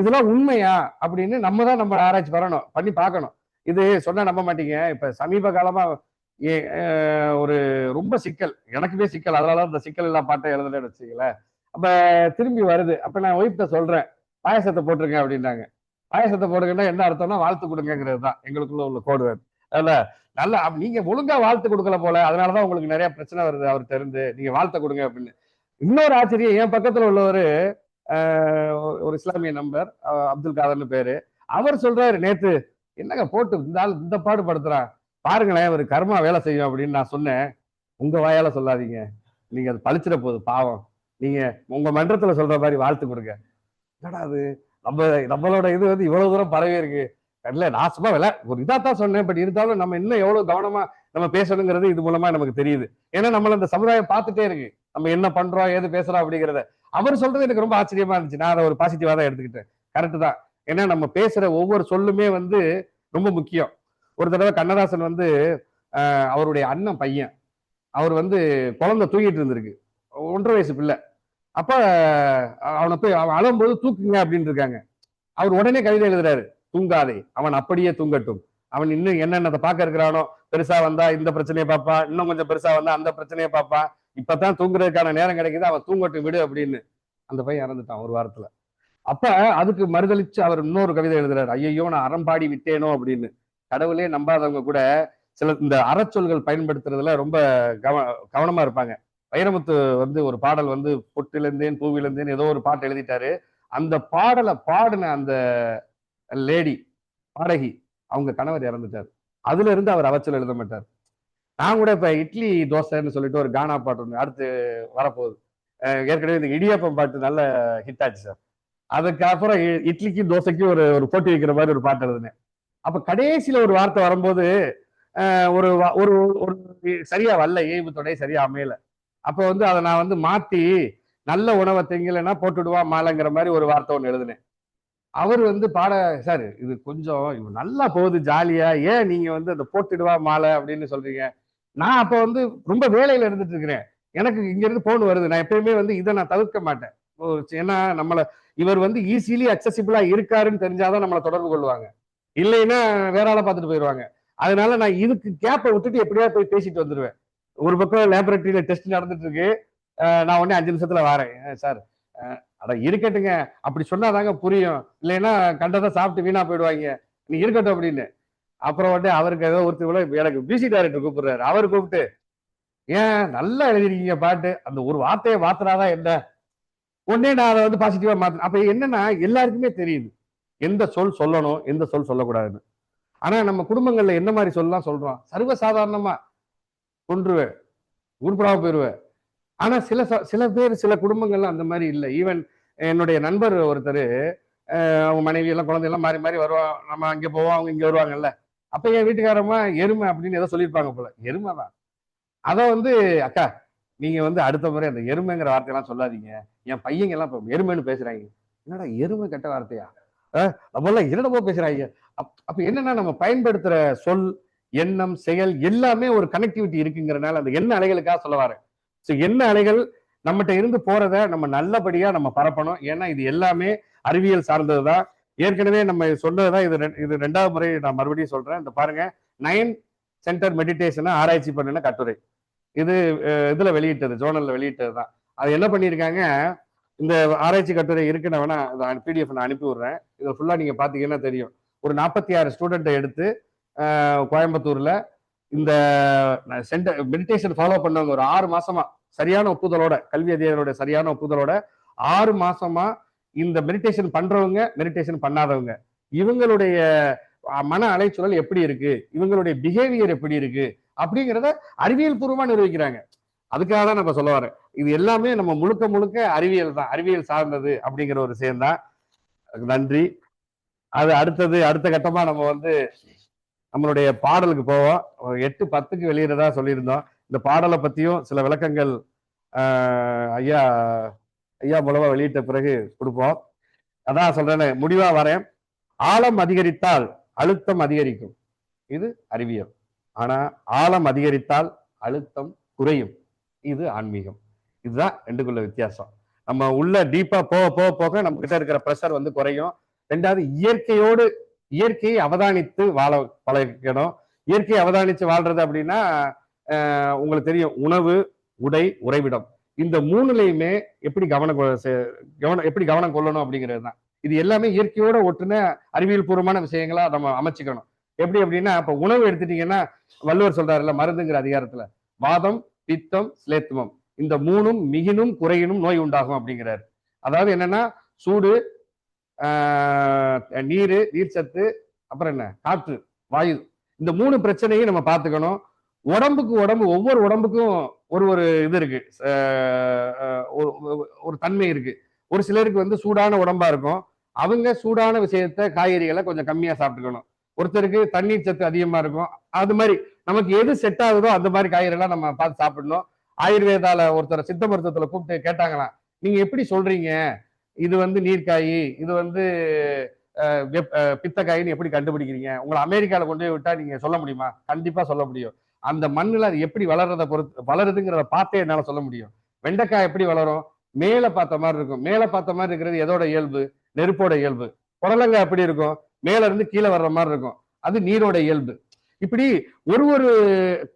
இதெல்லாம் உண்மையா அப்படின்னு நம்ம தான் நம்ம ஆராய்ச்சி பண்ணி பார்க்கணும். இது சொன்னா நம்ப மாட்டீங்க. இப்ப சமீப காலமா ஒரு ரொம்ப சிக்கல், எனக்குமே சிக்கல், அதனால இந்த சிக்கல் எல்லாம் பாட்டை எழுதலன்னு வச்சுக்கல. அப்ப திரும்பி வருது. அப்ப நான் ஒய்ஃப்ட்ட சொல்றேன், பாயசத்தை போட்டுருங்க அப்படின்னாங்க. பாயசத்தை போடுங்கன்னா என்ன அர்த்தம்னா வாழ்த்து கொடுங்கிறது தான் எங்களுக்குள்ள உள்ள கோடு வேர்டு. அதுல நல்லா நீங்க ஒழுங்கா வாழ்த்து கொடுக்கல போல, அதனாலதான் உங்களுக்கு நிறைய பிரச்சனை வருது அவர்கிட்ட இருந்து. நீங்க வாழ்த்த கொடுங்க அப்படின்னு. இன்னொரு ஆச்சரியம், என் பக்கத்துல உள்ளவரு ஒரு இஸ்லாமிய நம்பர், அப்துல் காதர்னு பேரு. அவர் சொல்றாரு, நேத்து என்னங்க போட்டு இந்த ஆள் இந்த பாடு படுத்துறான், பாருங்களேன் ஒரு கர்மா வேலை செய்யும் அப்படின்னு நான் சொன்னேன். உங்க வாயால சொல்லாதீங்க, நீங்க அது பழிச்சிட போகுது பாவம், நீங்க உங்க மன்றத்துல சொல்ற மாதிரி வாழ்த்து கொடுங்க. என்னடா அது, நம்மளோட இது வந்து இவ்வளவு தூரம் பரவி இருக்கு. இல்ல நான் சும்மா ஒரு இதாத்தான் சொன்னேன். பட் இருந்தாலும் நம்ம இன்னும் எவ்வளவு கவனமா நம்ம பேசணுங்கிறது இது மூலமா நமக்கு தெரியுது. ஏன்னா நம்மள இந்த சமுதாயம் பார்த்துட்டே இருக்கு, நம்ம என்ன பண்றோம் ஏது பேசுறோம் அப்படிங்கிறத. அவர் சொல்றது எனக்கு ரொம்ப ஆச்சரியமா இருந்துச்சு. நான் அதை ஒரு பாசிட்டிவா தான் எடுத்துக்கிட்டேன். கரெக்ட் தான். ஏன்னா நம்ம பேசுற ஒவ்வொரு சொல்லுமே வந்து ரொம்ப முக்கியம். ஒரு தடவை கண்ணதாசன் வந்து அவருடைய அண்ணன் பையன், அவர் வந்து குழந்தை தூங்கிட்டு இருந்திருக்கு, 1.5 வயசு பிள்ளை. அப்ப அவனை போய் அவன் அழும்போது தூக்குங்க அப்படின்னு இருக்காங்க. அவர் உடனே கவிதை எழுதுறாரு, தூங்காதே அவன் அப்படியே தூங்கட்டும், அவன் இன்னும் என்னென்னதை பார்க்க இருக்கிறானோ, பெருசா வந்தா இந்த பிரச்சனையை பார்ப்பான், இன்னும் கொஞ்சம் பெருசா வந்தா அந்த பிரச்சனையை பார்ப்பான், இப்பதான் தூங்குறதுக்கான நேரம் கிடைக்குது, அவன் தூங்கட்டும் விடு அப்படின்னு. அந்த பையன் இறந்துட்டான் ஒரு வாரத்துல. அப்ப அதுக்கு மறுதளிச்சு அவர் இன்னொரு கவிதை எழுதுறாரு, ஐயோ நான் அறம்பாடி விட்டேனோ அப்படின்னு. கடவுளே நம்பாதவங்க கூட சில இந்த அறச்சொல்கள் பயன்படுத்துறதுல ரொம்ப கவனமா இருப்பாங்க. வைரமுத்து வந்து ஒரு பாடல் வந்து பொட்டிலிருந்தேன் பூவிலிருந்தேன் ஏதோ ஒரு பாட்டு எழுதிட்டாரு. அந்த பாடலை பாடின அந்த லேடி பாடகி, அவங்க கணவர் இறந்துட்டார். அதுல இருந்து அவர் அவச்சொல் எழுத மாட்டார். நான் கூட இப்ப இட்லி தோசைன்னு சொல்லிட்டு ஒரு கானா பாட்டு ஒன்று அடுத்து வரப்போகுது. ஏற்கனவே இந்த இடியாப்பம் பாட்டு நல்ல ஹிட் ஆச்சு சார். அதுக்கப்புறம் இட்லிக்கும் தோசைக்கும் ஒரு ஒரு போட்டி வைக்கிற மாதிரி ஒரு பாட்டு எழுதுனேன். அப்ப கடைசியில ஒரு வார்த்தை வரும்போது ஒரு ஒரு ஒரு சரியா வரல, ஏய்வு தொடை சரியா அமையல. அப்ப வந்து அதை நான் வந்து மாத்தி நல்ல உணவை திங்கலைன்னா போட்டுடுவா மாலைங்கிற மாதிரி ஒரு வார்த்தை ஒன்று எழுதுனேன். அவர் வந்து சார் இது கொஞ்சம் நல்லா போகுது ஜாலியா, ஏன் நீங்க வந்து அந்த போட்டுடுவா மாலை அப்படின்னு சொல்றீங்க? நான் அப்ப வந்து ரொம்ப வேலையில இருந்துட்டு இருக்கிறேன், எனக்கு இங்க இருந்து போன் வருது, நான் எப்பயுமே வந்து இதை நான் தவிர்க்க மாட்டேன். ஏன்னா இவர் வந்து ஈஸிலி அக்சசிபிளா இருக்காருன்னு தெரிஞ்சாதான் நம்மளை தொடர்பு கொள்வாங்க, இல்லைன்னா வேற ஆளை பார்த்துட்டு போயிடுவாங்க. அதனால நான் இதுக்கு கேப்பை விட்டுட்டு எப்படியா போய் பேசிட்டு வந்துடுவேன். ஒரு பக்கம் லேபரேட்டரியில டெஸ்ட் நடந்துட்டு இருக்கு, நான் உடனே 5 நிமிஷத்துல வரேன் சார். அட இருக்கட்டுங்க, அப்படி சொன்னாதாங்க புரியும், இல்லைன்னா கண்டதை சாப்பிட்டு வீணா போயிடுவாங்க, நீ இருக்கட்டும் அப்படின்னு. அப்புறம் உடனே அவருக்கு ஏதோ ஒருத்தர் எனக்கு பிசி டைரக்டர் கூப்பிடுறாரு. அவர் கூப்பிட்டு, ஏன் நல்லா எழுதிருக்கீங்க பாட்டு, அந்த ஒரு வார்த்தையை மாத்தினாதான் என்ன. உடனே நான் அதை வந்து பாசிட்டிவா மாத்தினேன். அப்ப என்னன்னா எல்லாருக்குமே தெரியுது எந்த சொல் சொல்லணும் எந்த சொல் சொல்லக்கூடாதுன்னு. ஆனா நம்ம குடும்பங்கள்ல என்ன மாதிரி சொல்லலாம் சொல்றோம், சர்வசாதாரணமா கொன்றுவேன், உருப்படாம போயிருவேன். ஆனா சில பேர் சில குடும்பங்கள்ல அந்த மாதிரி இல்லை. ஈவன் என்னுடைய நண்பர் ஒருத்தர், அவங்க மனைவி எல்லாம் குழந்தை எல்லாம் மாறி மாறி வருவான், நம்ம அங்க போவோம் அவங்க இங்க வருவாங்கல்ல. அப்ப என் வீட்டுக்காரமா எருமை அப்படின்னு ஏதோ சொல்லியிருப்பாங்க போல, எருமை தான். அதை வந்து அக்கா நீங்க வந்து அடுத்த முறை அந்த எருமைங்கிற வார்த்தையெல்லாம் சொல்லாதீங்க, என் பையங்க எல்லாம் இப்ப எருமைன்னு பேசுறாங்க. என்னடா எருமை கெட்ட வார்த்தையா, நம்மளாம் என்னடமோ பேசுறாங்க. அப்ப என்னன்னா நம்ம பயன்படுத்துற சொல் எண்ணம் செயல் எல்லாமே ஒரு கனெக்டிவிட்டி இருக்குங்கிறனால அந்த எண்ண அலைகளுக்காக சொல்ல வரேன். எண்ண அலைகள் நம்மகிட்ட இருந்து போறத நம்ம நல்லபடியா நம்ம பரப்பணும். ஏன்னா இது எல்லாமே அறிவியல் சார்ந்ததுதான். ஏற்கனவே நம்ம சொன்னதுதான். இது 2வது முறை நான் மறுபடியும் சொல்றேன். இந்த பாருங்க, 9 சென்டர் மெடிடேஷனை ஆராய்ச்சி பண்ணின கட்டுரை. இது இதுல வெளியிட்டது, ஜோர்னல்ல வெளியிட்டதுதான். அது என்ன பண்ணியிருக்காங்க, இந்த ஆராய்ச்சி கட்டுரை இருக்கு, நான் வேணா பிடிஎஃப் நான் அனுப்பி விடுறேன். இதை ஃபுல்லா நீங்க பாத்தீங்கன்னா தெரியும். ஒரு 46 ஸ்டூடெண்ட்டை எடுத்து கோயம்புத்தூர்ல இந்த சென்டர் மெடிடேஷன் ஃபாலோ பண்ணவங்க ஒரு 6 மாசமா சரியான ஒப்புதலோட, கல்வி அதிகாரிகளோட சரியான ஒப்புதலோட 6 மாசமா இந்த மெடிடேஷன் பண்றவங்க மெடிடேஷன் பண்ணாதவங்க இவங்களுடைய மன அலைச்சூழல் எப்படி இருக்கு, இவங்களுடைய பிஹேவியர் எப்படி இருக்கு அப்படிங்கிறத அறிவியல் பூர்வமா நிரூபிக்கிறாங்க. அதுக்காக தான் நம்ம சொல்ல வரேன். இது எல்லாமே நம்ம முழுக்க முழுக்க அறிவியல் தான், அறிவியல் சார்ந்தது அப்படிங்கிற ஒரு விஷயம் தான். நன்றி. அது அடுத்த கட்டமா நம்ம வந்து நம்மளுடைய பாடலுக்கு போவோம். 8:10க்கு வெளியிடறதா சொல்லியிருந்தோம். இந்த பாடலை பத்தியும் சில விளக்கங்கள் ஐயா மூலமா வெளியிட்ட பிறகு கொடுப்போம். அதான் சொல்றேன்னு முடிவா வரேன். ஆழம் அதிகரித்தால் அழுத்தம் அதிகரிக்கும், இது அறிவியல். ஆனா ஆழம் அதிகரித்தால் அழுத்தம் குறையும், இது ஆன்மீகம். இதுதான் ரெண்டுக்குள்ள வித்தியாசம். நம்ம உள்ள டீப்பா போக போக நம்ம கிட்ட இருக்கிற ப்ரெஷர் வந்து குறையும். 2வது இயற்கையை அவதானித்து வாழ பழகிக்கணும். இயற்கையை அவதானிச்சு வாழ்றது அப்படின்னா உங்களுக்கு தெரியும், உணவு, உடை, உறைவிடம், இந்த மூணுலையுமே எப்படி எப்படி கவனம் கொள்ளணும் அப்படிங்கிறது தான். இது எல்லாமே இயற்கையோட ஒட்டுன அறிவியல் பூர்வமான விஷயங்களா நம்ம அமைச்சுக்கணும். எப்படி அப்படின்னா, இப்ப உணவு எடுத்துட்டீங்கன்னா, வள்ளுவர் சொல்றாருல்ல மருந்துங்கிற அதிகாரத்துல, வாதம், பித்தம், சிலேத்துமம் இந்த மூணும் மிகினும் குறையினும் நோய் உண்டாகும் அப்படிங்கிறாரு. அதாவது என்னன்னா, சூடு, நீரு, நீர்ச்சத்து, அப்புறம் என்ன, காற்று, வாயு, இந்த மூணு பிரச்சனையும் நம்ம பார்த்துக்கணும். உடம்புக்கு உடம்பு, ஒவ்வொரு உடம்புக்கும் ஒரு ஒரு இது இருக்கு, ஒரு தன்மை இருக்கு. ஒரு சிலருக்கு வந்து சூடான உடம்பா இருக்கும். அவங்க சூடான விஷயத்த, காய்கறிகளை கொஞ்சம் கம்மியா சாப்பிட்டுக்கணும். ஒருத்தருக்கு தண்ணீர் சத்து அதிகமா இருக்கும். அது மாதிரி நமக்கு எது செட் ஆகுதோ அந்த மாதிரி காய்கறிலாம் நம்ம பார்த்து சாப்பிடணும். ஆயுர்வேதால ஒருத்தர் சித்த மருத்துவத்துல கூப்பிட்டு கேட்டாங்களாம், நீங்க எப்படி சொல்றீங்க இது வந்து நீர்க்காய், இது வந்து பித்தக்காயின்னு எப்படி கண்டுபிடிக்கிறீங்க? உங்களை அமெரிக்கால கொண்டு போய் விட்டா நீங்க சொல்ல முடியுமா? கண்டிப்பா சொல்ல முடியும். அந்த மண்ணுல அது எப்படி வளர்றத பொறுத்து வளருதுங்கிறத பார்த்தே என்னால சொல்ல முடியும். வெண்டைக்காய் எப்படி வளரும்? மேல பார்த்த மாதிரி இருக்கும். மேல பார்த்த மாதிரி இருக்கிறது எதோட இயல்பு? நெருப்போட இயல்பு. புடலங்காய் எப்படி இருக்கும்? மேல இருந்து கீழே வர்ற மாதிரி இருக்கும். அது நீரோட இயல்பு. இப்படி ஒரு ஒரு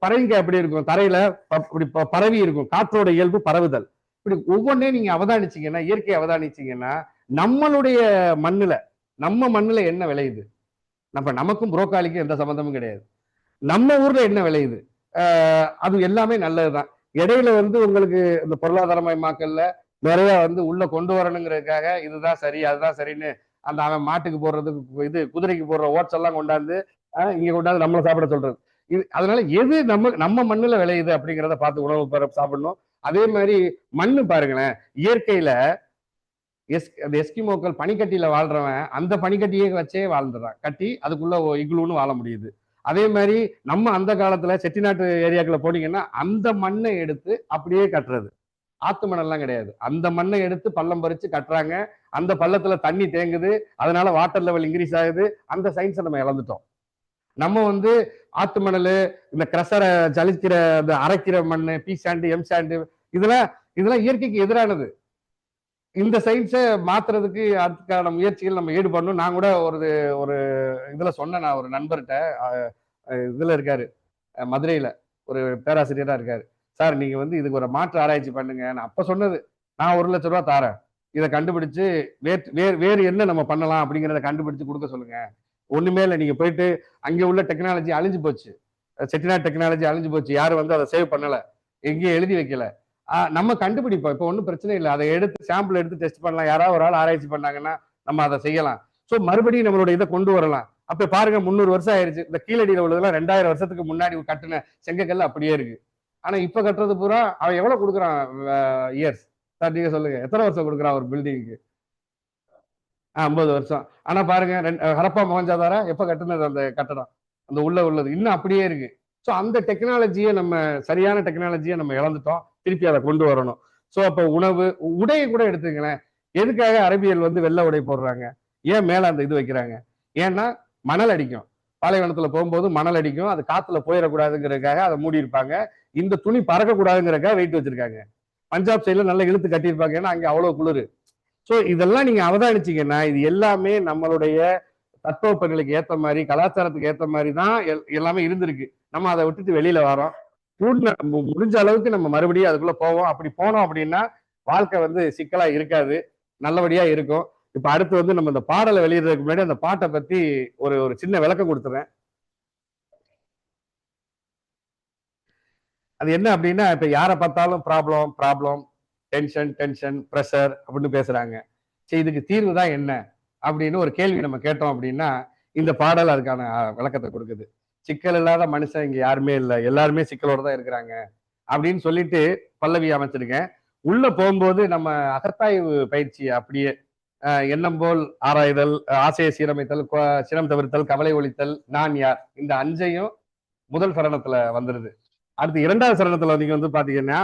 பறவைங்க எப்படி இருக்கும்? தரையில இப்படி பரவி இருக்கும். காற்றோட இயல்பு பரவுதல். இப்படி ஒவ்வொன்றையும் நீங்க அவதானிச்சீங்கன்னா, இயற்கையை அவதானிச்சீங்கன்னா, நம்மளுடைய மண்ணுல, நம்ம மண்ணுல என்ன விளையுது? நமக்கும் புரோக்காலிக்கும் எந்த சம்பந்தமும் கிடையாது. நம்ம ஊர்ல என்ன விளையுது? அது எல்லாமே நல்லதுதான். இடையில வந்து உங்களுக்கு இந்த பொருளாதாரமயமாக்கல்ல நிறைய வந்து உள்ள கொண்டு வரணுங்கிறதுக்காக இதுதான் சரி, அதுதான் சரின்னு அந்த அவன் மாட்டுக்கு போடுறதுக்கு, இது குதிரைக்கு போடுற ஓட்ஸ் எல்லாம் கொண்டாந்து இங்க கொண்டாந்து நம்மளை சாப்பிட சொல்றது. இது அதனால எது நம்ம நம்ம மண்ணுல விளையுது அப்படிங்கிறத பார்த்து உணவு சாப்பிடணும். அதே மாதிரி மண்ணு பாருங்களேன், இயற்கையில அந்த எஸ்கிமோக்கள் பனிக்கட்டியில வாழ்றவன் அந்த பனிக்கட்டியை வச்சே வாழ்ந்துறான். கட்டி அதுக்குள்ள இக்லூன்னு வாழ முடியுது. அதே மாதிரி நம்ம அந்த காலத்துல செட்டிநாட்டு ஏரியாக்குள்ள போனீங்கன்னா அந்த மண்ணை எடுத்து அப்படியே கட்டுறது. ஆத்து மணல்லாம் கிடையாது. அந்த மண்ணை எடுத்து பள்ளம் பறிச்சு கட்டுறாங்க. அந்த பள்ளத்துல தண்ணி தேங்குது. அதனால வாட்டர் லெவல் இன்க்ரீஸ் ஆகுது. அந்த சயின்ஸை நம்ம இழந்துட்டோம். நம்ம வந்து ஆத்து மணல், இந்த கிரசரை ஜலிக்கிற, இந்த அரைக்கிற மண், பி சாண்டு, எம் சாண்டு, இதெல்லாம் இதெல்லாம் இயற்கைக்கு எதிரானது. இந்த சயின்ஸை மாத்துறதுக்கு அதுக்கான முயற்சிகள் நம்ம ஈடுபடணும். நான் கூட ஒரு இதுல சொன்னேன், நான் ஒரு நண்பர்கிட்ட, இதுல இருக்காரு, மதுரையில ஒரு பேராசிரியரா இருக்காரு. சார் நீங்க வந்து இதுக்கு ஒரு மாற்று ஆராய்ச்சி பண்ணுங்க. நான் அப்ப சொன்னது, நான் 1,00,000 தாரேன், இதை கண்டுபிடிச்சு வேறு என்ன நம்ம பண்ணலாம் அப்படிங்கிறத கண்டுபிடிச்சு கொடுக்க சொல்லுங்க. ஒண்ணுமே இல்லை, நீங்க போயிட்டு அங்கே உள்ள டெக்னாலஜி அழிஞ்சு போச்சு, செட்டிநாட் டெக்னாலஜி அழிஞ்சு போச்சு, யாரும் வந்து அதை சேவ் பண்ணல, எங்கேயும் எழுதி வைக்கல. நம்ம கண்டுபிடிப்போம், இப்போ ஒன்றும் பிரச்சனை இல்லை, அதை எடுத்து சாம்பிள் எடுத்து டெஸ்ட் பண்ணலாம். யாராவது ஒரு ஆள் ஆராய்ச்சி பண்ணாங்கன்னா நம்ம அதை செய்யலாம். ஸோ மறுபடியும் நம்மளோட இதை கொண்டு வரலாம். அப்ப பாருங்க, 300 வருஷம் ஆயிருச்சு. இந்த கீழடியில் உள்ளதெல்லாம் 2000 வருஷத்துக்கு முன்னாடி கட்டின செங்கக்கல் அப்படியே இருக்கு. ஆனா இப்ப கட்டுறது பூரா அவன் எவ்வளவு கொடுக்குறான் இயர்ஸ்? சார் நீங்க சொல்லுங்க, எத்தனை வருஷம் கொடுக்குறான் ஒரு பில்டிங்க்கு? 50 வருஷம். ஆனா பாருங்க, ஹரப்பா மொஹஞ்சதாரோ எப்ப கட்டுனது அந்த கட்டடம், அந்த உள்ளது இன்னும் அப்படியே இருக்கு. ஸோ அந்த டெக்னாலஜியை நம்ம, சரியான டெக்னாலஜியை நம்ம இழந்துட்டோம். திருப்பி அதை கொண்டு வரணும். ஸோ அப்போ உணவு, உடையை கூட எடுத்துங்களேன். எதுக்காக அரபியல் வந்து வெள்ளை உடை போடுறாங்க? ஏன் மேல அந்த இது வைக்கிறாங்க? ஏன்னா மணல் அடிக்கும். பாலைவனத்துல போகும்போது மணல் அடிக்கும், அது காத்துல போயிடக்கூடாதுங்கிறதுக்காக அதை மூடி இருப்பாங்க. இந்த துணி பறக்கக்கூடாதுங்கிறதுக்காக வெயிட் வச்சிருக்காங்க. பஞ்சாப் சைட்ல நல்லா இழுத்து கட்டியிருப்பாங்க, ஏன்னா அங்க அவ்வளவு குளிர். ஸோ இதெல்லாம் நீங்க அவதானிச்சீங்கன்னா இது எல்லாமே நம்மளுடைய தட்பவெப்பநிலைக்கு ஏற்ற மாதிரி, கலாச்சாரத்துக்கு ஏற்ற மாதிரி தான் எல்லாமே இருந்திருக்கு. நம்ம அதை விட்டுட்டு வெளியில வரோம். முடிஞ்ச அளவுக்கு நம்ம மறுபடியும் அதுக்குள்ள போவோம். அப்படி போனோம் அப்படின்னா வாழ்க்கை வந்து சிக்கலா இருக்காது, நல்லபடியா இருக்கும். இப்ப அடுத்து வந்து நம்ம இந்த பாடலை வெளியிடுறதுக்கு முன்னாடி அந்த பாட்டை பத்தி ஒரு ஒரு சின்ன விளக்கம் கொடுத்துறேன். அது என்ன அப்படின்னா, இப்ப யாரை பார்த்தாலும் problem problem, tension tension, pressure அப்படின்னு பேசுறாங்க. சரி, இதுக்கு தீர்வு தான் என்ன அப்படின்னு ஒரு கேள்வி நம்ம கேட்டோம் அப்படின்னா, இந்த பாடல் அதுக்கான விளக்கத்தை கொடுக்குது. சிக்கல் இல்லாத மனுஷன் இங்க யாருமே இல்லை, எல்லாருமே சிக்கலோட தான் இருக்கிறாங்க அப்படின்னு சொல்லிட்டு பல்லவி அமைச்சிருக்கேன். உள்ள போகும்போது நம்ம அகத்தாய்வு பயிற்சி அப்படியே, எண்ணம் போல் ஆராய்தல், ஆசையை சீரமைத்தல், சினம் தவிர்த்தல், கவலை ஒழித்தல், நான் யார், இந்த அஞ்சையும் முதல் சரணத்துல வந்துருது. அடுத்து 2வது சரணத்துல நீங்க வந்து பாத்தீங்கன்னா,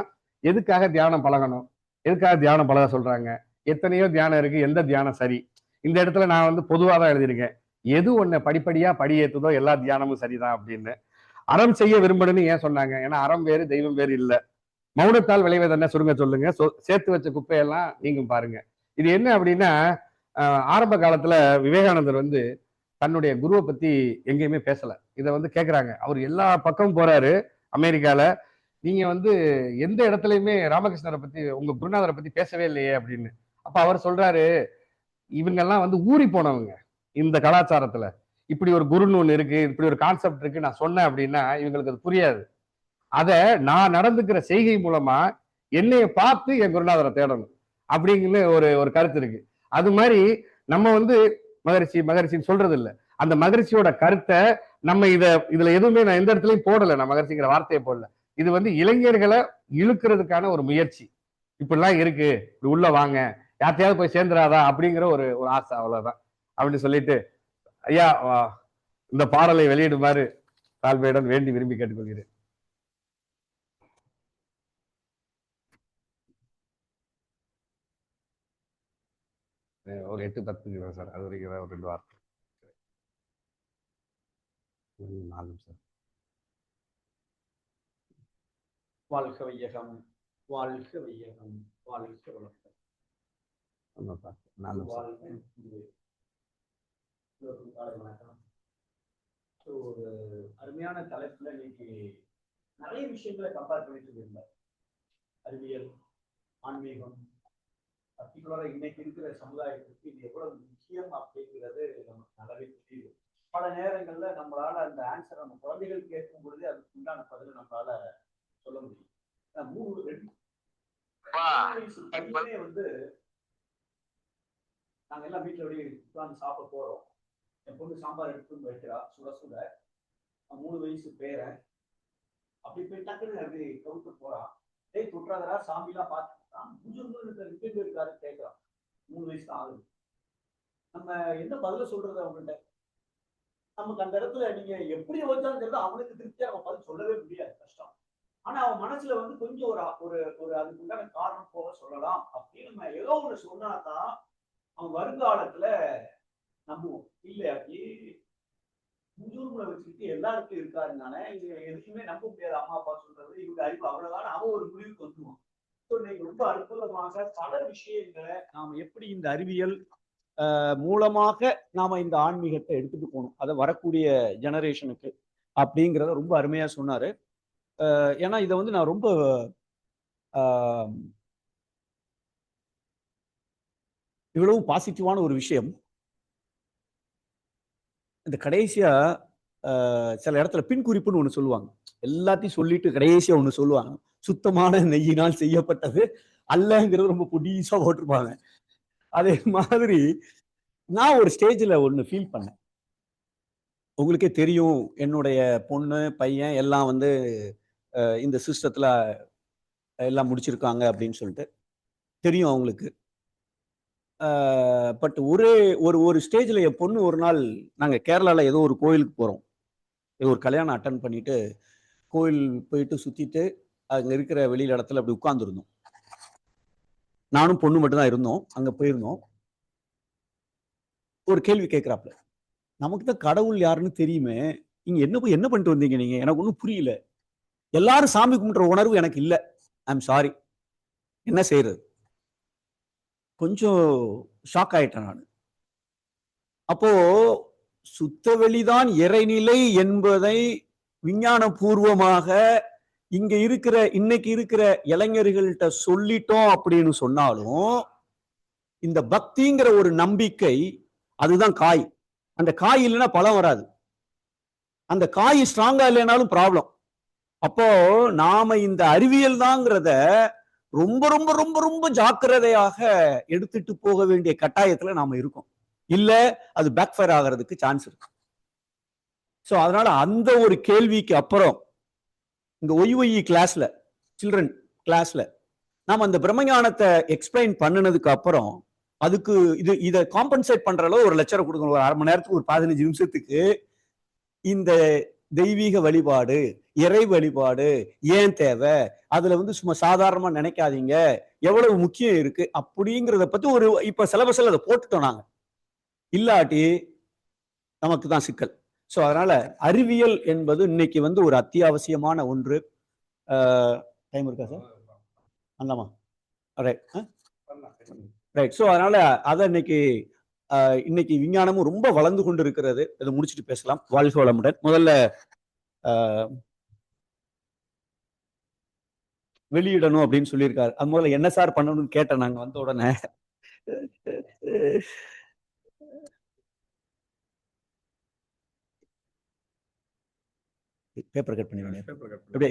எதுக்காக தியானம் பழகணும், எதுக்காக தியானம் பழக சொல்றாங்க, எத்தனையோ தியானம் இருக்கு, எந்த தியானம் சரி. இந்த இடத்துல நான் வந்து பொதுவாக தான் எழுதியிருக்கேன். எது ஒண்ணு படிப்படியா படியேற்றுதோ எல்லா தியானமும் சரிதான் அப்படின்னு. அறம் செய்ய விரும்பணும்னு ஏன் சொன்னாங்க? ஏன்னா அறம் வேறு தெய்வம் வேறு இல்லை. மௌனத்தால் விளைவது என்ன சுருங்க சொல்லுங்க, சேர்த்து வச்ச குப்பையெல்லாம் நீங்கும் பாருங்க. இது என்ன அப்படின்னா, ஆரம்ப காலத்துல விவேகானந்தர் வந்து தன்னுடைய குருவை பத்தி எங்கேயுமே பேசல. இதை வந்து கேட்கிறாங்க. அவர் எல்லா பக்கமும் போறாரு அமெரிக்கால. நீங்க வந்து எந்த இடத்துலயுமே ராமகிருஷ்ணரை பத்தி உங்க குருநாதரை பத்தி பேசவே இல்லையே அப்படின்னு. அப்ப அவர் சொல்றாரு, இவங்கெல்லாம் வந்து ஊறி போனவங்க இந்த கலாச்சாரத்துல. இப்படி ஒரு குருன்னு ஒண்ணு இருக்கு, இப்படி ஒரு கான்செப்ட் இருக்கு நான் சொன்னேன் அப்படின்னா இவங்களுக்கு அது புரியாது. அத நான் நடந்துக்கிற செய்கை மூலமா என்னைய பார்த்து என் குருநாதரை தேடணும் அப்படிங்கிற ஒரு ஒரு கருத்து இருக்கு. அது மாதிரி நம்ம வந்து மகரிஷின்னு சொல்றது இல்ல. அந்த மகரிஷியோட கருத்தை நம்ம இதுல எதுவுமே நான் எந்த இடத்துலயும் போடல. நான் மகரிஷிங்கிற வார்த்தையை போடல. இது வந்து இளைஞர்களை இழுக்கிறதுக்கான ஒரு முயற்சி. இப்படிலாம் இருக்கு, இப்படி உள்ள வாங்க, யார்த்தையாவது போய் சேர்ந்துராதா அப்படிங்கிற ஒரு ஒரு ஆசை, அவ்வளவுதான். அப்படின்னு சொல்லிட்டு ஐயா இந்த பாடலை வெளியிடுமாறு தாழ்மையுடன் வேண்டி விரும்பி கேட்டுக்கொள்கிறேன். ஒரு 8-10 சார், அது வரைக்கும் ஒரு 2 வார்த்தை. 4 நிமிஷம். வாழ்க வையகம், வாழ்க வையகம், வாழ்க வளர்க்க. ஒரு அருமையான தலைப்புல இன்னைக்கு நிறைய விஷயங்களை கம்பேர் பண்ணிட்டு இருந்தார். அறிவியல், ஆன்மீகம், பர்டிகுலரா இன்னைக்கு இருக்கிற சமுதாயத்துக்கு இது எவ்வளவு முக்கியம் அப்படிங்கிறது நமக்கு நல்லாவே தெரியுது. பல நேரங்கள்ல நம்மளால அந்த ஆன்சர் நம்ம குழந்தைகள் கேட்கும் பொழுது அதுக்கு உண்டான பதில் நம்மளால சொல்ல முடியும். வந்து நாங்க எல்லாம் வீட்டுல வெளியே உட்கார்ந்து சாப்பிட போறோம். என் பொண்ணு சாம்பார் எடுத்து வைக்கிறா, சுட சுட. 3 வயசு பேரன் அப்படி போய் டக்குன்னு அப்படி கவுத்து போறான். டேய் தொற்றாதரா, சாமி எல்லாம் பார்த்துட்டான், ரிப்பேர் இருக்காரு கேட்கிறான். 3 வயசு தான் ஆகுது. நம்ம என்ன பதில சொல்றது அவங்கள்ட்ட? நமக்கு அந்த இடத்துல நீங்க எப்படி வச்சாலும் தெரியாது, அவனுக்கு திருப்தியா நம்ம பதில் சொல்லவே முடியாது, கஷ்டம். ஆனா அவன் மனசுல வந்து கொஞ்சம் ஒரு ஒரு அதுக்கு உண்டான காரணம் போக சொல்லலாம் அப்படின்னு நம்ம ஏதோ ஒண்ணு சொன்னாதான் அவன் வருங்காலத்துல நம்புவோம். இல்ல அப்படி முஜூர்களை வச்சுக்கிட்டு எல்லாருக்கும் இருக்காருனால இது எதுவுமே நம்ப முடியாது. அம்மா அப்பா சொல்றது இவங்க அறிவு அவ்வளவுதான், அவன் ஒரு முடிவுக்கு வந்துருவான். இன்னைக்கு ரொம்ப அற்புதமாக பல விஷயங்களை நாம எப்படி இந்த அறிவியல் மூலமாக நாம இந்த ஆன்மீகத்தை எடுத்துட்டு போகணும், அதை வரக்கூடிய ஜெனரேஷனுக்கு அப்படிங்கிறத ரொம்ப அருமையா சொன்னாரு. ஏன்னா இதை வந்து நான் ரொம்ப இவ்வளவு பாசிட்டிவான ஒரு விஷயம். இந்த கடைசியா சில இடத்துல பின்குறிப்புன்னு ஒண்ணு சொல்லுவாங்க. எல்லாத்தையும் சொல்லிட்டு கடைசியா ஒண்ணு சொல்லுவாங்க, சுத்தமான நெய்யினால் செய்யப்பட்டது அல்லங்கிறது ரொம்ப பொடிசா போட்டிருப்பாங்க. அதே மாதிரி நான் ஒரு ஸ்டேஜ்ல ஒண்ணு ஃபீல் பண்ணேன். உங்களுக்கே தெரியும், என்னுடைய பொண்ணு பையன் எல்லாம் வந்து இந்த சிஸ்டத்துல எல்லாம் முடிச்சிருக்காங்க அப்படின்னு சொல்லிட்டு தெரியும் அவங்களுக்கு. பட் ஒரே ஒரு ஸ்டேஜ்ல என் பொண்ணு ஒரு நாள், நாங்க கேரளால ஏதோ ஒரு கோயிலுக்கு போறோம், ஒரு கல்யாணம் அட்டன் பண்ணிட்டு கோயில் போயிட்டு சுத்திட்டு அங்க இருக்கிற வெளியில இடத்துல அப்படி உட்கார்ந்துருந்தோம். நானும் பொண்ணு மட்டும் தான் இருந்தோம். அங்க போயிருந்தோம். ஒரு கேள்வி கேட்கிறாப்ல, நமக்கு தான் கடவுள் யாருன்னு தெரியுமே, நீங்க என்ன பண்ணிட்டு வந்தீங்க நீங்க? எனக்கு ஒன்றும் புரியல. எல்லாரும் சாமி கும்பிடுற உணர்வு எனக்கு இல்லை. ஐம் சாரி, என்ன செய்யறது? கொஞ்சம் ஷாக் ஆயிட்டேன் நான். அப்போ சுத்த வெளிதான் இறைநிலை என்பதை விஞ்ஞான பூர்வமாக இங்க இருக்கிற இன்னைக்கு இருக்கிற இளைஞர்கள்ட்ட சொல்லிட்டோம் அப்படின்னு சொன்னாலும், இந்த பக்திங்கிற ஒரு நம்பிக்கை அதுதான் காய். அந்த காய் இல்லைன்னா பழம் வராது. அந்த காய் ஸ்ட்ராங்கா இல்லைனாலும் ப்ராப்ளம். அப்போ நாம இந்த அறிவியல் தாங்கிறத ரொம்ப ரொம்ப ரொம்ப ரொம்ப ஜாக்கிரதையாக எடுத்துட்டு போக வேண்டிய கட்டாயத்துல நாம இருக்கோம். இல்ல அது பேக் ஃபயர் ஆகிறதுக்கு சான்ஸ் இருக்கு. ஸோ அதனால அந்த ஒரு கேள்விக்கு அப்புறம் இந்த ஒய்ஒய்இ கிளாஸ்ல, சில்ட்ரன் கிளாஸ்ல நாம அந்த பிரம்மஞானத்தை எக்ஸ்பிளைன் பண்ணினதுக்கு அப்புறம் அதுக்கு இதை காம்பன்சேட் பண்ற அளவு ஒரு லெக்சரை கொடுக்கணும். ஒரு 1/2 மணி நேரத்துக்கு, ஒரு 15 நிமிஷத்துக்கு இந்த தெய்வீக வழிபாடு, இறை வழிபாடு ஏன் தேவை, அதுல வந்து சும்மா சாதாரணமா நினைக்காதீங்க, எவ்வளவு முக்கியம் இருக்கு அப்படிங்கிறத பத்தி ஒரு இப்ப சிலபஸ்ல அதை போட்டுட்டோம் நாங்க. இல்லாட்டி நமக்கு தான் சிக்கல். ஸோ அதனால அறிவியல் என்பது இன்னைக்கு வந்து ஒரு அத்தியாவசியமான ஒன்று. டைம் இருக்கா சார்? அந்தாமா ரைட். ஸோ அதனால அதை இன்னைக்கு விஞ்ஞானமும் ரொம்ப வளர்ந்து கொண்டு இருக்கிறது. இதை முடிச்சுட்டு பேசலாம். வாழ்க வளமுடன். முதல்ல வெளியிடணும் அப்படின்னு சொல்லியிருக்காரு. அது முதல்ல என்ன சார் பண்ணணும்னு கேட்டேன் நாங்க வந்த உடனே. பேப்பர் கட் பண்ணிடுங்க.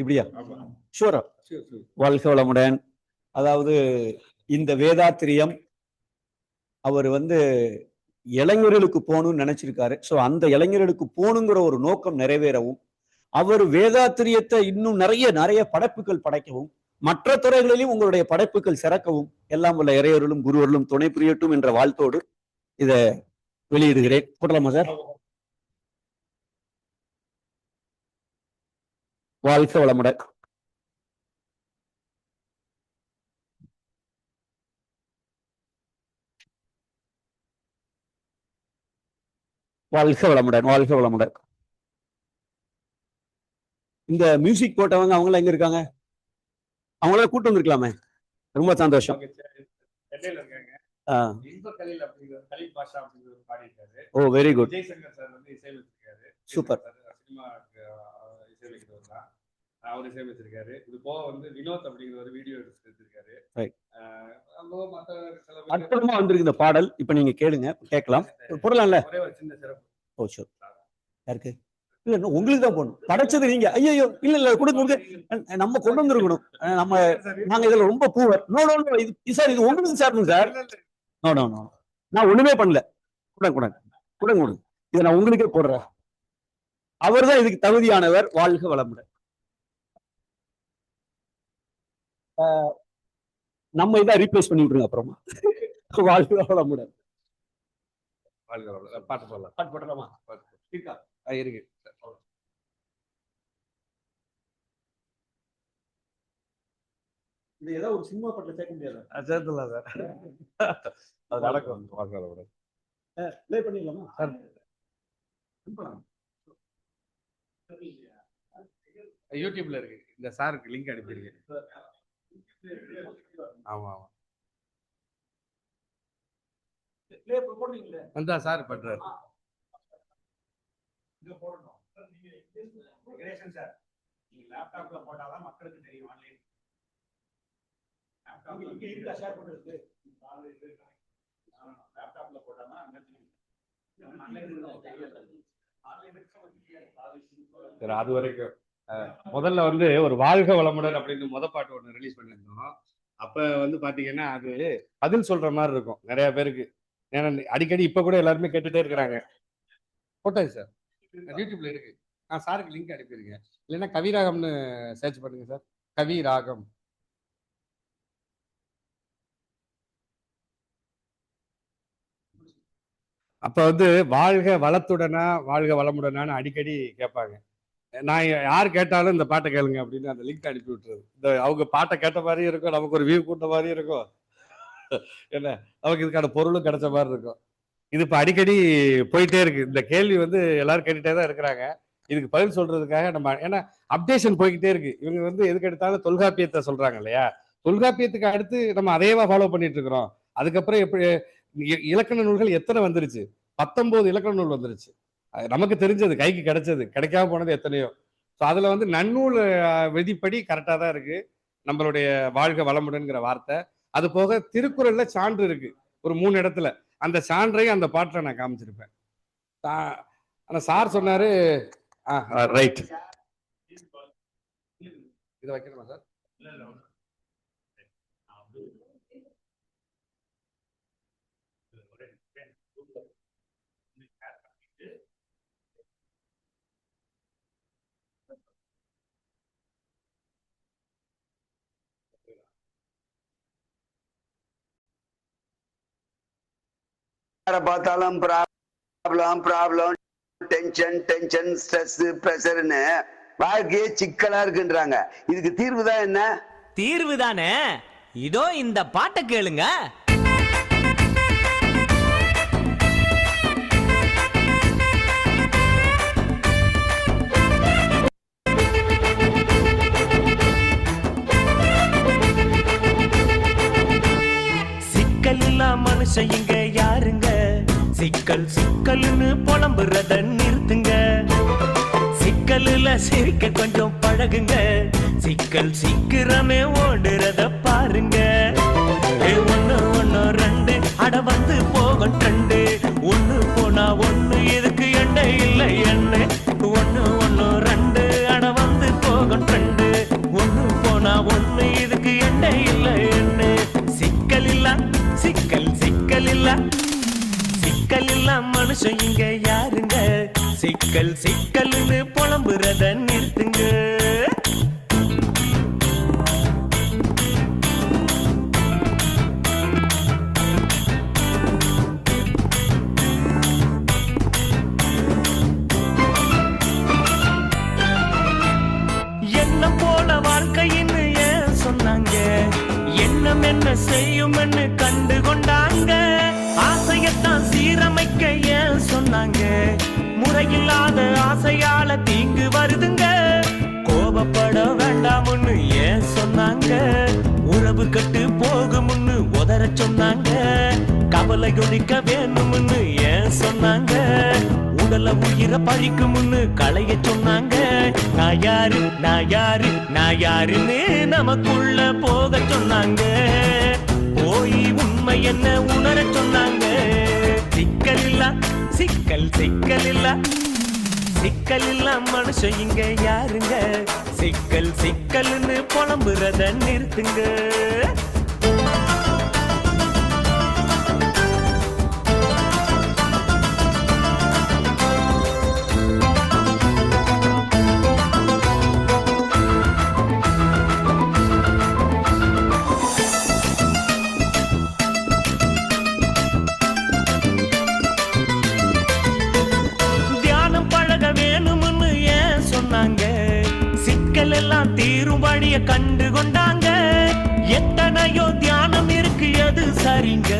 இப்படியா? ஷூரா. வாழ்க வளமுடன். அதாவது இந்த வேதாத்திரியம் அவர் இளைஞர்களுக்கு போகணும்னு நினைச்சிருக்காரு. ஸோ அந்த இளைஞர்களுக்கு போகணுங்கிற ஒரு நோக்கம் நிறைவேறவும், அவர் வேதாத்திரியத்தை இன்னும் நிறைய நிறைய படைப்புகள் படைக்கவும், மற்ற துறைகளிலும் உங்களுடைய படைப்புகள் சிறக்கவும் எல்லாம் உள்ள இறையர்களும் குருவர்களும் துணை புரியட்டும் என்ற வாழ்த்தோடு இதை வெளியிடுகிறேன். போடலாமா சார்? வாழ்க வளமுடன். வாழ்க வளமுடன். வாழ்க வளமுடன். இந்த மியூசிக் போட்டவங்க அவங்களாம் எங்க இருக்காங்க? அவங்கள கூட்டு வந்திருக்கலாமே. ரொம்ப சந்தோஷம். ஓ, வெரி குட். சூப்பர். அவர் இசையமைச்சிருக்காரு. இது போக வினோத் அப்படிங்கிற ஒரு வீடியோ எடுத்திருக்காரு. அற்புதமா வந்திருக்கு இந்த பாடல். இப்ப நீங்க கேளுங்க, கேட்கலாம். போடலாம்ல? சின்ன சிறப்பு. ஓ ஷூர். யாருக்கு? இல்ல உங்களுக்கு தான் போகணும். படைச்சது நீங்க. ஐயோ இல்ல இல்ல, கொடுங்க. நம்ம கொண்டு வந்திருக்கணும். நாங்க இதுல ரொம்ப பூவர். நோ நோ நோ, இது சார், இது உங்களுக்கு sir. Sir no no no, நான் ஒண்ணுமே பண்ணல. கொடுங்க. இதை நான் உங்களுக்கே போடுறேன். அவர் தான் இதுக்கு தகுதியானவர். வாழ்க வளமுடன். நம்ம இதை ரீப்ளேஸ் பண்ணி விட்டுருங்க அப்புறமா. வாழ்க வளமுடன். பாட்டு போடலாம். பாட்டு போடலாமா? இருக்கா? இருக்கு. இது ஏதோ ஒரு சினிமா பாட்டுல சேர்க்க முடியாது. சேர்த்துலாம் சார். அது நடக்கும். வாழ்க வளமுடன். ப்ளே பண்ணிடலாமா சார்? யூடியூப்ல இருக்கு. இந்த சாருக்கு லிங்க் அனுப்பியிருக்கேன். ஆமா ஆமா. வந்தா சார் பண்றாரு. லேப்டாப்ல போட்டாதான் மக்களுக்கு தெரியும். லேப்டாப்ல போட்டாதான் அது வரைக்கும் முதல்ல ஒரு வாழ்க வளமுடன் அப்படின்னு பாட்டு ஒண்ணு ரிலீஸ் பண்ணிருந்தோம். அப்ப பாத்தீங்கன்னா அது பதில் சொல்ற மாதிரி இருக்கும் நிறைய பேருக்கு. ஏன்னா அடிக்கடி இப்ப கூட எல்லாருமே கேட்டுட்டே இருக்கிறாங்க. போட்டாச்சு சார், யூடியூப்ல இருக்கு. நான் சாருக்கு லிங்க் அனுப்பியிருக்கேன். இல்லைன்னா கவிராகம்னு சர்ச் பண்ணுங்க சார். கவிராகம். அப்ப வாழ்க வளத்துடனா வாழ்க வளமுடனான்னு அடிக்கடி கேட்பாங்க. நான் யார் கேட்டாலும் இந்த பாட்டை கேளுங்க அப்படின்னு அந்த லிங்க் அனுப்பி விட்டுறது. இந்த அவங்க பாட்டை கேட்ட மாதிரியும் இருக்கும், நமக்கு ஒரு வியூ கூட்ட மாதிரியும் இருக்கும். என்ன, நமக்கு இதுக்கான பொருளும் கிடைச்ச மாதிரி இருக்கும். இது இப்ப அடிக்கடி போயிட்டே இருக்கு. இந்த கேள்வி எல்லாரும் கேட்டுட்டே தான் இருக்கிறாங்க. இதுக்கு பதில் சொல்றதுக்காக நம்ம, ஏன்னா அப்டேஷன் போய்கிட்டே இருக்கு. இவங்க எதுக்கு எடுத்தாலும் தொல்காப்பியத்தை சொல்றாங்க இல்லையா? தொல்காப்பியத்துக்கு அடுத்து நம்ம அதையவா ஃபாலோ பண்ணிட்டு இருக்கிறோம். அதுக்கப்புறம் எப்படி இலக்கண நூல்கள் எத்தனை வந்துருச்சு? 19 இலக்கண நூல் வந்துருச்சு. நமக்கு தெரிஞ்சது, கைக்கு கிடைச்சது, கிடைக்காம போனது எத்தனையோ. ஸோ அதுல நன்னூல் விதிப்படி கரெக்டா தான் இருக்கு நம்மளுடைய வாழ்க வளமுடன்கிற வார்த்தை. அது போக திருக்குறள்ல சான்று இருக்கு ஒரு 3 இடத்துல. அந்த சான்றையும் அந்த பாட்டுல நான் காமிச்சிருப்பேன். ஆனா சார் சொன்னாரு, ரைட், இதை வைக்கணுமா சார்? பார்த்தாலும் ப்ராப்ளம் டென்ஷன் ஸ்ட்ரெஸ் பிரஷர்னு வாழ்க்கையே சிக்கலா இருக்குன்றாங்க. இதுக்கு தீர்வுதான் என்ன? தீர்வு தானே இதோ இந்த பாட்டை கேளுங்க. மனுஷன் இங்க யாருங்க? சிக்கல்னு புலம்புறத நிறுத்துங்க. சிக்கல்ல சிரிக்க கொஞ்சம் பழகுங்க. சிக்கல் சீக்கிரமே ஓடி சிக்கல் சிக்கல்னு புலம்புறத நிறுத்துங்க. என்ன போல வாழ்க்கைன்னு ஏன் சொன்னாங்க, எண்ணம் என்ன செய்யும்னு கண்டு கொண்டாங்க. ஆசையத்தான் சீரமைக்க ஏன் சொன்னாங்க, முறையில்லாத ஆசையால தீங்கு வருதுங்க. கோபப்பட வேண்டாம்னு ஏன் சொன்னாங்க, உறவு கட்டு போகும்னு உதற சொன்னாங்க. கவலை ஒழிக்க வேணும்னு ஏன் சொன்னாங்க, உடல உயிரை பழிக்கும்னு களைய சொன்னாங்க. நான் யாரு நான் யாரு நான் யாருன்னு நமக்குள்ள போக சொன்னாங்க. போய் உண்மை என்ன உணர சொன்னாங்க. சிக்கல் இல்ல சிக்கல் சிக்கல் இல்ல சிக்கல் இல்ல மனுஷன் இங்க யாருங்க. சிக்கல் சிக்கல்னு புலம்புறத நிறுத்துங்க. சிக்கல் எல்லாம் தீரும் வழிய கண்டு கொண்டாங்க. எத்தனையோ தியானம் இருக்கு அது சரிங்க,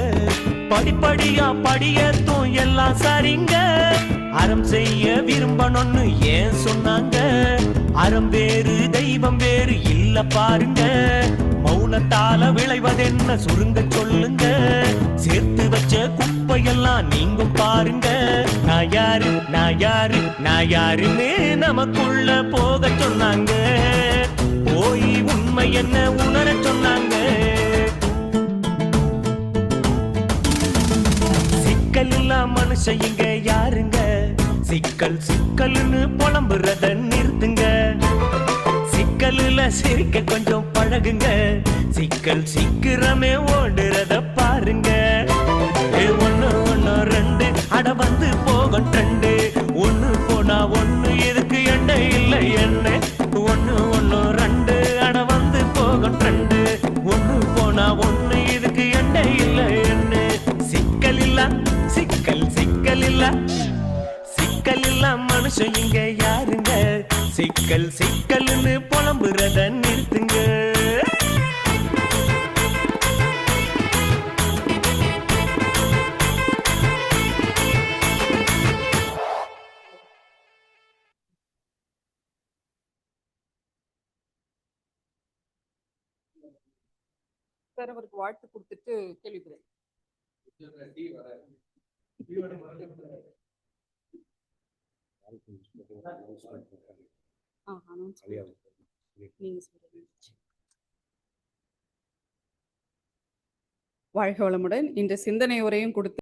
படிப்படியா படியேத்தும் எல்லாம் சரிங்க. அறம் செய்ய விரும்பணும்னு ஏன் சொன்னாங்க, அறம் வேறு தெய்வம் வேறு இல்ல பாருங்க. மௌனத்தால விளைவதென்ன சுருங்க சொல்லுங்க, சேர்த்து வச்ச குப்பையெல்லாம் நீங்கும் பாருங்க. நான் யாரு நான் யாரு நான் யாருன்னு நமக்குள்ள போக சொன்னாங்க. போய் உண்மை என்ன உணர சொன்னாங்க. சிக்கல் இல்ல மனுஷன் இங்க யாருங்க. சிக்கல் சிக்கல்னு புலம்புறத நிறுத்துங்க. சிக்கல்ல சிரிக்க கொஞ்சம் பழகுங்க. சிக்கல் சீக்கிரமே ஓடுறத பாருங்க. ஒண்ணு ஒண்ணு ரெண்டு அட வந்து போகும் ட்ரெண்டு. ஒண்ணு போனா ஒண்ணு எதுக்கு எண்ணெய் இல்லை எண்ணெய். ஒண்ணு ஒண்ணு ரெண்டு அட வந்து போகும் ட்ரெண்டு. ஒண்ணு போனா ஒண்ணு எதுக்கு எண்ணெய் இல்லை எண்ணெய். சிக்கல் இல்ல சிக்கல் சிக்கல் இல்ல சிக்கல் இல்ல மனுஷன் இங்க யாருங்க. சிக்கல் சிக்கல்னு புலம்புறத நிறுத்துங்க. சார் அவருக்கு வாழ்த்து கொடுத்துட்டு கேள்விப்படுறேன். நீங்க சொல்லுங்க. வாழ்க வளமுடன். இன்று சிந்தனை உரையும் கொடுத்து